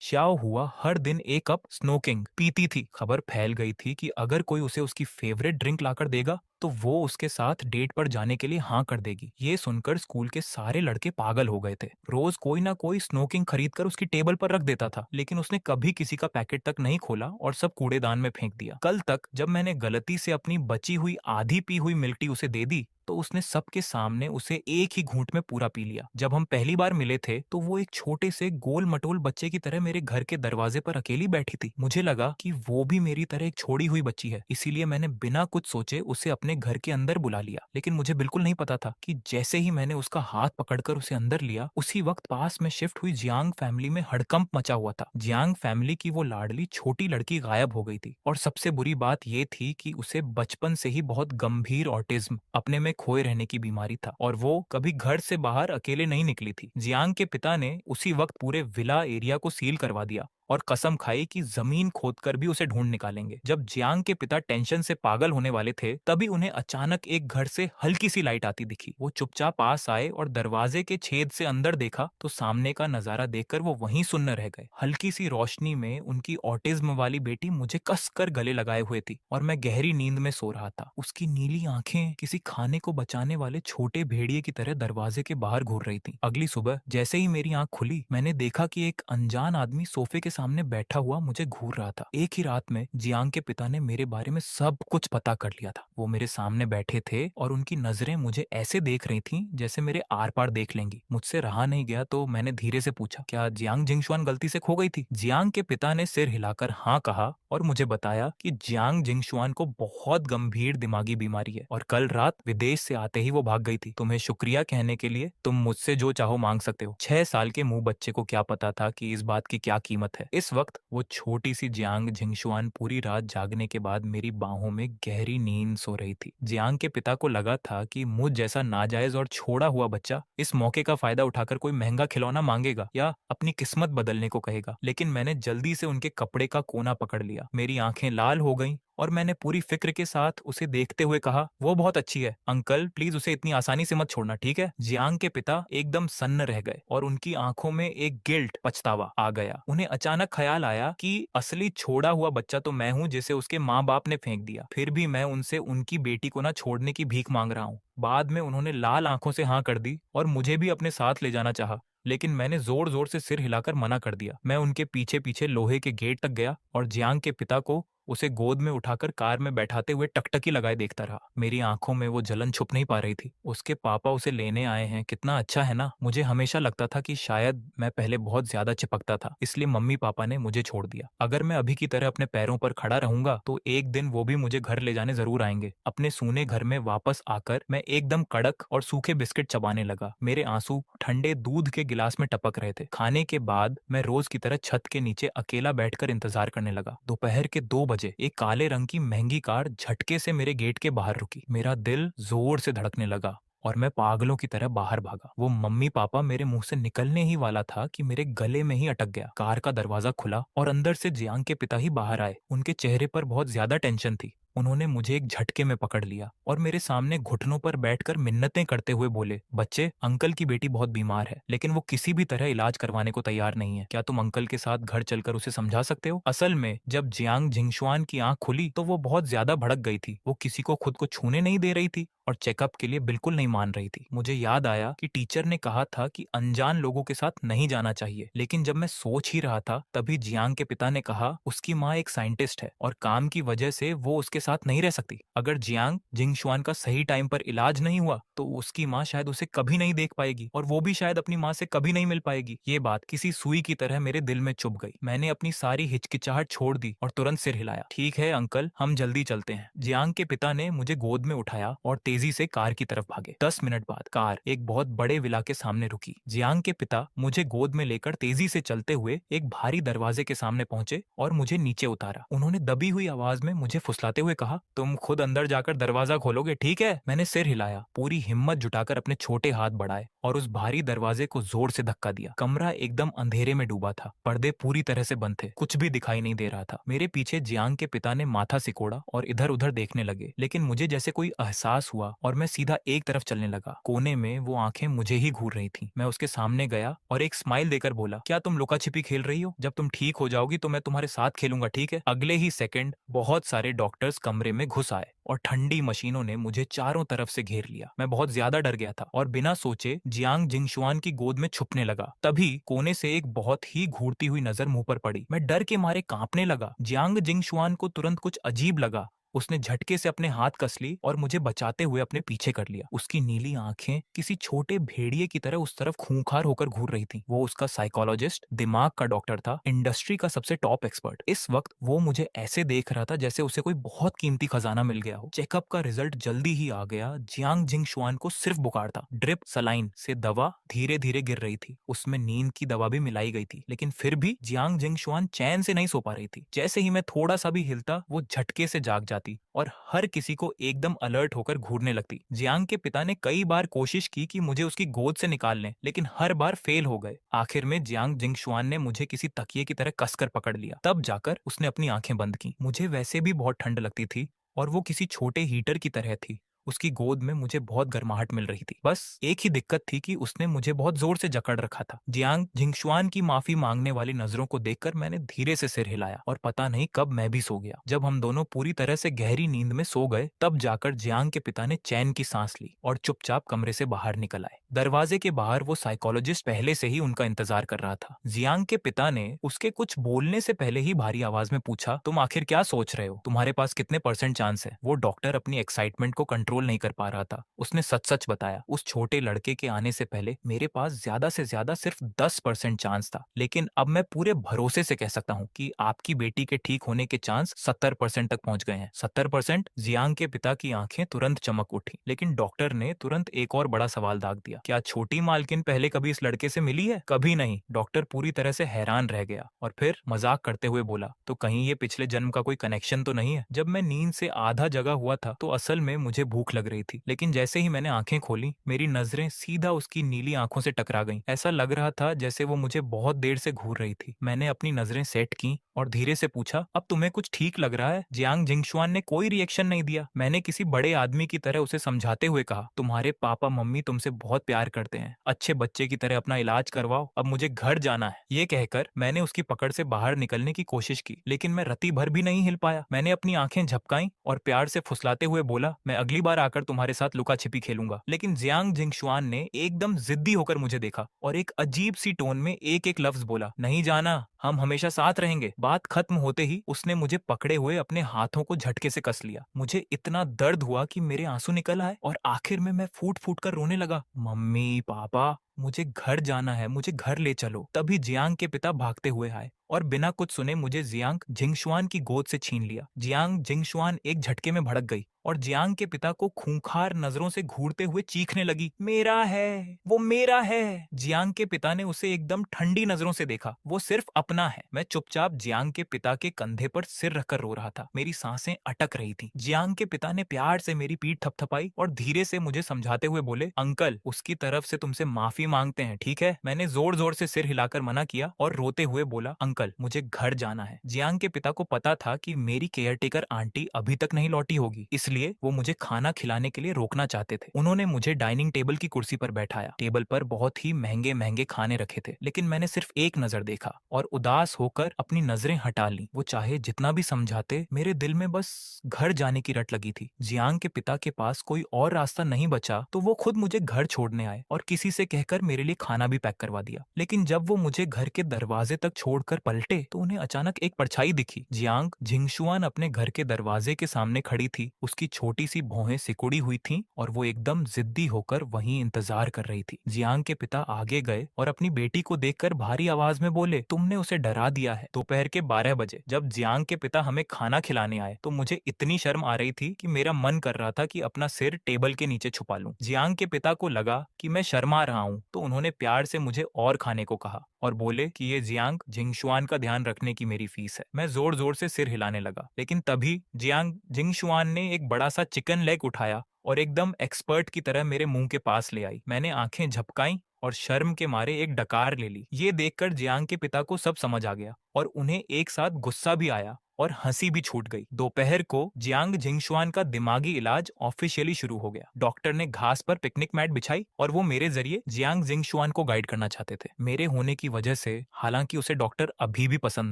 श्याओ हुआ हर दिन एक कप स्नोकिंग पीती थी। खबर फैल गई थी कि अगर कोई उसे उसकी फेवरेट ड्रिंक लाकर देगा तो वो उसके साथ डेट पर जाने के लिए हाँ कर देगी। ये सुनकर स्कूल के सारे लड़के पागल हो गए थे। रोज कोई ना कोई स्नोकिंग खरीद कर उसकी टेबल पर रख देता था, लेकिन उसने कभी किसी का पैकेट तक नहीं खोला और सब कूड़ेदान में फेंक दिया। कल तक जब मैंने गलती से अपनी बची हुई आधी पी हुई मिल्क टी उसे दे दी तो उसने सबके सामने उसे एक ही घूंट में पूरा पी लिया। जब हम पहली बार मिले थे तो वो एक छोटे से गोल मटोल बच्चे की तरह मेरे घर के दरवाजे पर अकेली बैठी थी। मुझे लगा कि वो भी मेरी तरह एक छोड़ी हुई बच्ची है, इसीलिए मैंने बिना कुछ सोचे उसे अपने घर के अंदर बुला लिया। लेकिन मुझे बिल्कुल नहीं पता था कि जैसे ही मैंने उसका हाथ पकड़कर उसे अंदर लिया, उसी वक्त पास में शिफ्ट हुई जियांग फैमिली में हड़कंप मचा हुआ था। जियांग फैमिली की वो लाडली छोटी लड़की गायब हो गई थी और सबसे बुरी बात ये थी कि उसे बचपन से ही बहुत गंभीर ऑटिज्म, अपने में खोए रहने की बीमारी था और वो कभी घर से बाहर अकेले नहीं निकली थी। जियांग के पिता ने उसी वक्त पूरे विला एरिया को सील करवा दिया और कसम खाई कि जमीन खोदकर भी उसे ढूंढ निकालेंगे। जब जियांग के पिता टेंशन से पागल होने वाले थे, तभी उन्हें अचानक एक घर से हल्की सी लाइट आती दिखी। वो चुपचाप पास आए और दरवाजे के छेद से अंदर देखा तो सामने का नजारा देखकर वो वहीं सुन्न रह गए। हल्की सी रोशनी में उनकी ऑटिज्म वाली बेटी मुझे कसकर गले लगाए हुए थी और मैं गहरी नींद में सो रहा था। उसकी नीली आंखें किसी खाने को बचाने वाले छोटे भेड़िए की तरह दरवाजे के बाहर घूर रही थी। अगली सुबह जैसे ही मेरी आंख खुली, मैंने देखा कि एक अनजान आदमी सोफे के सामने बैठा हुआ मुझे घूर रहा था। एक ही रात में जियांग के पिता ने मेरे बारे में सब कुछ पता कर लिया था। वो मेरे सामने बैठे थे और उनकी नजरें मुझे ऐसे देख रही थीं जैसे मेरे आर पार देख लेंगी। मुझसे रहा नहीं गया तो मैंने धीरे से पूछा, क्या जियांग जिंगशुआन गलती से खो गई थी? जियांग के पिता ने सिर हिलाकर हाँ कहा और मुझे बताया कि जियांग जिंगशुआन को बहुत गंभीर दिमागी बीमारी है और कल रात विदेश से आते ही वो भाग गई थी। तुम्हें शुक्रिया कहने के लिए तुम मुझसे जो चाहो मांग सकते हो। 6 साल के मुंह बच्चे को क्या पता था कि इस बात की क्या कीमत है। इस वक्त वो छोटी सी जियांग जिंगशुआन पूरी रात जागने के बाद मेरी बाहों में गहरी नींद सो रही थी। जियांग के पिता को लगा था कि मुझ जैसा नाजायज और छोड़ा हुआ बच्चा इस मौके का फायदा उठाकर कोई महंगा खिलौना मांगेगा या अपनी किस्मत बदलने को कहेगा, लेकिन मैंने जल्दी से उनके कपड़े का कोना पकड़ लिया। मेरी आंखें लाल हो गईं और मैंने पूरी फिक्र के साथ उसे देखते हुए कहा, वो बहुत अच्छी है अंकल, प्लीज उसे इतनी आसानी से मत छोड़ना, ठीक है? जियांग के पिता एकदम सन्न रह गए और उनकी आंखों में एक गिल्ट, पछतावा आ गया। उन्हें अचानक ख्याल आया कि असली छोड़ा हुआ बच्चा तो मैं हूँ जिसे उसके माँ बाप ने फेंक दिया, फिर भी मैं उनसे उनकी बेटी को ना छोड़ने की भीख मांग रहा हूँ। बाद में उन्होंने लाल आंखों से हाँ कर दी और मुझे भी अपने साथ ले जाना चाहा, लेकिन मैंने जोर जोर से सिर हिलाकर मना कर दिया। मैं उनके पीछे पीछे लोहे के गेट तक गया और जियांग के पिता को उसे गोद में उठाकर कार में बैठाते हुए टकटकी लगाए देखता रहा। मेरी आंखों में वो जलन छुप नहीं पा रही थी। उसके पापा उसे लेने आए हैं, कितना अच्छा है ना। मुझे हमेशा लगता था कि शायद मैं पहले बहुत ज्यादा चिपकता था, इसलिए मम्मी पापा ने मुझे छोड़ दिया। अगर मैं अभी की तरह अपने पैरों पर खड़ा रहूंगा तो एक दिन वो भी मुझे घर ले जाने जरूर आएंगे। अपने सूने घर में वापस आकर मैं एकदम कड़क और सूखे बिस्किट चबाने लगा। मेरे आंसू ठंडे दूध के गिलास में टपक रहे थे। खाने के बाद मैं रोज की तरह छत के नीचे अकेला बैठकर इंतजार करने लगा। दोपहर के 2 बजे एक काले रंग की महंगी कार झटके से मेरे गेट के बाहर रुकी। मेरा दिल जोर से धड़कने लगा और मैं पागलों की तरह बाहर भागा। वो मम्मी पापा मेरे मुंह से निकलने ही वाला था कि मेरे गले में ही अटक गया। कार का दरवाजा खुला और अंदर से जियांग के पिता ही बाहर आए। उनके चेहरे पर बहुत ज्यादा टेंशन थी। उन्होंने मुझे एक झटके में पकड़ लिया और मेरे सामने घुटनों पर बैठकर मिन्नतें करते हुए बोले, बच्चे, अंकल की बेटी बहुत बीमार है, लेकिन वो किसी भी तरह इलाज करवाने को तैयार नहीं है। क्या तुम अंकल के साथ घर चलकर उसे समझा सकते हो? असल में जब जियांग जिंगशुआन की आंख खुली तो वो बहुत ज्यादा भड़क गई थी। वो किसी को खुद को छूने नहीं दे रही थी और चेकअप के लिए बिल्कुल नहीं मान रही थी। मुझे याद आया कि टीचर ने कहा था कि अनजान लोगों के साथ नहीं जाना चाहिए, लेकिन जब मैं सोच ही रहा था तभी जियांग के पिता ने कहा, उसकी माँ एक साइंटिस्ट है और काम की वजह से वो उसके साथ नहीं रह सकती। अगर जियांग जिंगशुआन का सही टाइम पर इलाज नहीं हुआ तो उसकी माँ शायद उसे कभी नहीं देख पाएगी और वो भी शायद अपनी माँ से कभी नहीं मिल पाएगी। ये बात किसी सुई की तरह मेरे दिल में चुभ गई। मैंने अपनी सारी हिचकिचाहट छोड़ दी और तुरंत सिर हिलाया। ठीक है अंकल, हम जल्दी चलते हैं। जियांग के पिता ने मुझे गोद में उठाया और तेजी से कार की तरफ भागे। 10 मिनट बाद कार एक बहुत बड़े विला के सामने रुकी। जियांग के पिता मुझे गोद में लेकर तेजी से चलते हुए एक भारी दरवाजे के सामने पहुंचे और मुझे नीचे उतारा। उन्होंने दबी हुई आवाज में मुझे फुसलाते हुए कहा, तुम खुद अंदर जाकर दरवाजा खोलोगे, ठीक है? मैंने सिर हिलाया, पूरी हिम्मत जुटाकर अपने छोटे हाथ बढ़ाए और उस भारी दरवाजे को जोर से धक्का दिया। कमरा एकदम अंधेरे में डूबा था, पर्दे पूरी तरह से बंद थे, कुछ भी दिखाई नहीं दे रहा था। मेरे पीछे जियांग के पिता ने माथा सिकोड़ा और इधर उधर देखने लगे, लेकिन मुझे जैसे कोई एहसास हुआ और मैं सीधा एक तरफ चलने लगा। कोने में वो आंखें मुझे ही घूर रही थी। मैं उसके सामने गया और एक स्माइल देकर बोला, क्या तुम लुका छिपी खेल रही हो? जब तुम ठीक हो जाओगी तो मैं तुम्हारे साथ खेलूंगा, ठीक है? अगले ही सेकंड बहुत सारे डॉक्टर्स कमरे में घुस आए और ठंडी मशीनों ने मुझे चारों तरफ से घेर लिया। मैं बहुत ज्यादा डर गया था और बिना सोचे जियांग जिंगशुआन की गोद में छुपने लगा। तभी कोने से एक बहुत ही घूरती हुई नजर मुंह पर पड़ी। मैं डर के मारे कांपने लगा। जियांग जिंगशुआन को तुरंत कुछ अजीब लगा। उसने झटके से अपने हाथ कस ली और मुझे बचाते हुए अपने पीछे कर लिया। उसकी नीली आंखें किसी छोटे भेड़िए की तरह उस तरफ खूंखार होकर घूर रही थी। वो उसका साइकोलॉजिस्ट, दिमाग का डॉक्टर था, इंडस्ट्री का सबसे टॉप एक्सपर्ट। इस वक्त वो मुझे ऐसे देख रहा था जैसे उसे कोई बहुत कीमती खजाना मिल गया हो। चेकअप का रिजल्ट जल्दी ही आ गया। जियांग जिंगशुआन को सिर्फ बुखार था। ड्रिप सलाइन से दवा धीरे धीरे गिर रही थी। उसमें नींद की दवा भी मिलाई गई थी, लेकिन फिर भी जियांग जिंगशुआन चैन से नहीं सो पा रही थी। जैसे ही मैं थोड़ा सा भी हिलता, वो झटके से जाग जाती और हर किसी को एकदम अलर्ट होकर घूरने लगती। जियांग के पिता ने कई बार कोशिश की कि मुझे उसकी गोद से निकाल लें, लेकिन हर बार फेल हो गए। आखिर में जियांग जिंगशुआन ने मुझे किसी तकिए की तरह कसकर पकड़ लिया। तब जाकर उसने अपनी आंखें बंद की। मुझे वैसे भी बहुत ठंड लगती थी और वो किसी छोटे हीटर की तरह थी। उसकी गोद में मुझे बहुत गर्माहट मिल रही थी। बस एक ही दिक्कत थी कि उसने मुझे बहुत जोर से जकड़ रखा था। जियांग जिंगशुआन की माफी मांगने वाली नजरों को देखकर मैंने धीरे से सिर हिलाया और पता नहीं कब मैं भी सो गया। जब हम दोनों पूरी तरह से गहरी नींद में सो गए, तब जाकर जियांग के पिता ने चैन की सांस ली और चुपचाप कमरे से बाहर निकल आए। दरवाजे के बाहर वो साइकोलॉजिस्ट पहले से ही उनका इंतजार कर रहा था। जियांग के पिता ने उसके कुछ बोलने से पहले ही भारी आवाज में पूछा, तुम आखिर क्या सोच रहे हो? तुम्हारे पास कितने % चांस है? वो डॉक्टर अपनी एक्साइटमेंट को कंट्रोल नहीं कर पा रहा था। उसने सच सच बताया, उस छोटे लड़के के आने से पहले मेरे पास ज्यादा से ज्यादा सिर्फ 10% चांस था, लेकिन अब मैं पूरे भरोसे से कह सकता हूँ कि आपकी बेटी के ठीक होने के चांस 70% तक पहुंच गए हैं। 70%? जियांग के पिता की आंखें तुरंत चमक उठी, लेकिन डॉक्टर ने तुरंत एक और बड़ा सवाल दाग दिया, क्या छोटी मालकिन पहले कभी इस लड़के से मिली है? कभी नहीं। डॉक्टर पूरी तरह से हैरान रह गया और फिर मजाक करते हुए बोला, तो कहीं ये पिछले जन्म का कोई कनेक्शन तो नहीं है? जब मैं नींद से आधा जगा हुआ था तो असल में मुझे भूख लग रही थी, लेकिन जैसे ही मैंने आंखें खोली, मेरी नजरें सीधा उसकी नीली आंखों से टकरा गईं। ऐसा लग रहा था जैसे वो मुझे बहुत देर से घूर रही थी। मैंने अपनी नजरें सेट की और धीरे से पूछा, अब तुम्हें कुछ ठीक लग रहा है? जियांग जिंगशुआन ने कोई रिएक्शन नहीं दिया। मैंने किसी बड़े आदमी की तरह उसे समझाते हुए कहा, तुम्हारे पापा मम्मी तुमसे बहुत प्यार करते हैं, अच्छे बच्चे की तरह अपना इलाज करवाओ, अब मुझे घर जाना है। ये कहकर मैंने उसकी पकड़ से बाहर निकलने की कोशिश की, लेकिन मैं रत्ती भर भी नहीं हिल पाया। मैंने अपनी आंखें झपकाई और प्यार से फुसलाते हुए बोला, मैं अगली बार आकर तुम्हारे साथ लुका छिपी खेलूंगा। लेकिन जियांग जिंगशुआन ने एकदम जिद्दी होकर मुझे देखा और एक अजीब सी टोन में एक एक लफ्ज बोला, नहीं जाना, हम हमेशा साथ रहेंगे। बात खत्म होते ही उसने मुझे पकड़े हुए अपने हाथों को झटके से कस लिया। मुझे इतना दर्द हुआ कि मेरे आंसू निकल आए और आखिर में मैं फूट फूट कर रोने लगा, मम्मी पापा मुझे घर जाना है, मुझे घर ले चलो। तभी जियांग के पिता भागते हुए आए और बिना कुछ सुने मुझे जियांग जिंगशुआन की गोद से छीन लिया। जियांग जिंगशुआन एक झटके में भड़क गई और जियांग के पिता को खूंखार नजरों से घूरते हुए चीखने लगी, मेरा है, वो मेरा है। जियांग के पिता ने उसे एकदम ठंडी नजरों से देखा, वो सिर्फ अपना है। मैं चुपचाप जियांग के पिता के कंधे पर सिर रखकर रो रहा था। मेरी सांसें अटक रही थी। जियांग के पिता ने प्यार से मेरी पीठ थपथपाई और धीरे से मुझे समझाते हुए बोले, अंकल उसकी तरफ से तुमसे माफी मांगते हैं, ठीक है? मैंने जोर जोर से सिर हिलाकर मना किया और रोते हुए बोला, अंकल मुझे घर जाना है। जियांग के पिता को पता था कि मेरी केयरटेकर आंटी अभी तक नहीं लौटी होगी, इसलिए वो मुझे खाना खिलाने के लिए रोकना चाहते थे। उन्होंने मुझे डाइनिंग टेबल की कुर्सी पर बैठाया। टेबल पर बहुत ही महंगे महंगे खाने रखे थे, लेकिन मैंने सिर्फ एक नजर देखा और उदास होकर अपनी नजरें हटा ली। वो चाहे जितना भी समझाते, मेरे दिल में बस घर जाने की रट लगी थी। जियांग के पिता के पास कोई और रास्ता नहीं बचा तो वो खुद मुझे घर छोड़ने आए और किसी से कहकर मेरे लिए खाना भी पैक करवा दिया। लेकिन जब वो मुझे घर के दरवाजे तक छोड़कर पलटे तो उन्हें अचानक एक परछाई दिखी। जियांग जिंगशुआन अपने घर के दरवाजे के सामने खड़ी थी। उसकी छोटी सी भौहें सिकुड़ी हुई थीं और वो एकदम जिद्दी होकर वहीं इंतजार कर रही थी। जियांग के पिता आगे गए और अपनी बेटी को देखकर भारी आवाज में बोले, तुमने उसे डरा दिया है। दोपहर के 12 बजे जब जियांग के पिता हमें खाना खिलाने आए तो मुझे इतनी शर्म आ रही थी कि मेरा मन कर रहा था कि अपना सिर टेबल के नीचे छुपा लूं। जियांग के पिता को लगा कि मैं शर्मा रहा हूं तो उन्होंने प्यार से मुझे और खाने को कहा और बोले कि ये जियांग जिंगशुआन का ध्यान रखने की मेरी फीस है। मैं जोर जोर से सिर हिलाने लगा, लेकिन तभी जियांग जिंगशुआन ने एक बड़ा सा चिकन लेग उठाया और एकदम एक्सपर्ट की तरह मेरे मुंह के पास ले आई। मैंने आंखें झपकाई और शर्म के मारे एक डकार ले ली। ये देखकर जियांग के पिता को सब समझ आ गया और उन्हें एक साथ गुस्सा भी आया और हंसी भी छूट गई। दोपहर को जियांग जिंगशुआन का दिमागी इलाज ऑफिशियली शुरू हो गया। डॉक्टर ने घास पर पिकनिक मैट बिछाई और वो मेरे जरिए जियांग जिंगशुआन को गाइड करना चाहते थे। मेरे होने की वजह से हालांकि उसे डॉक्टर अभी भी पसंद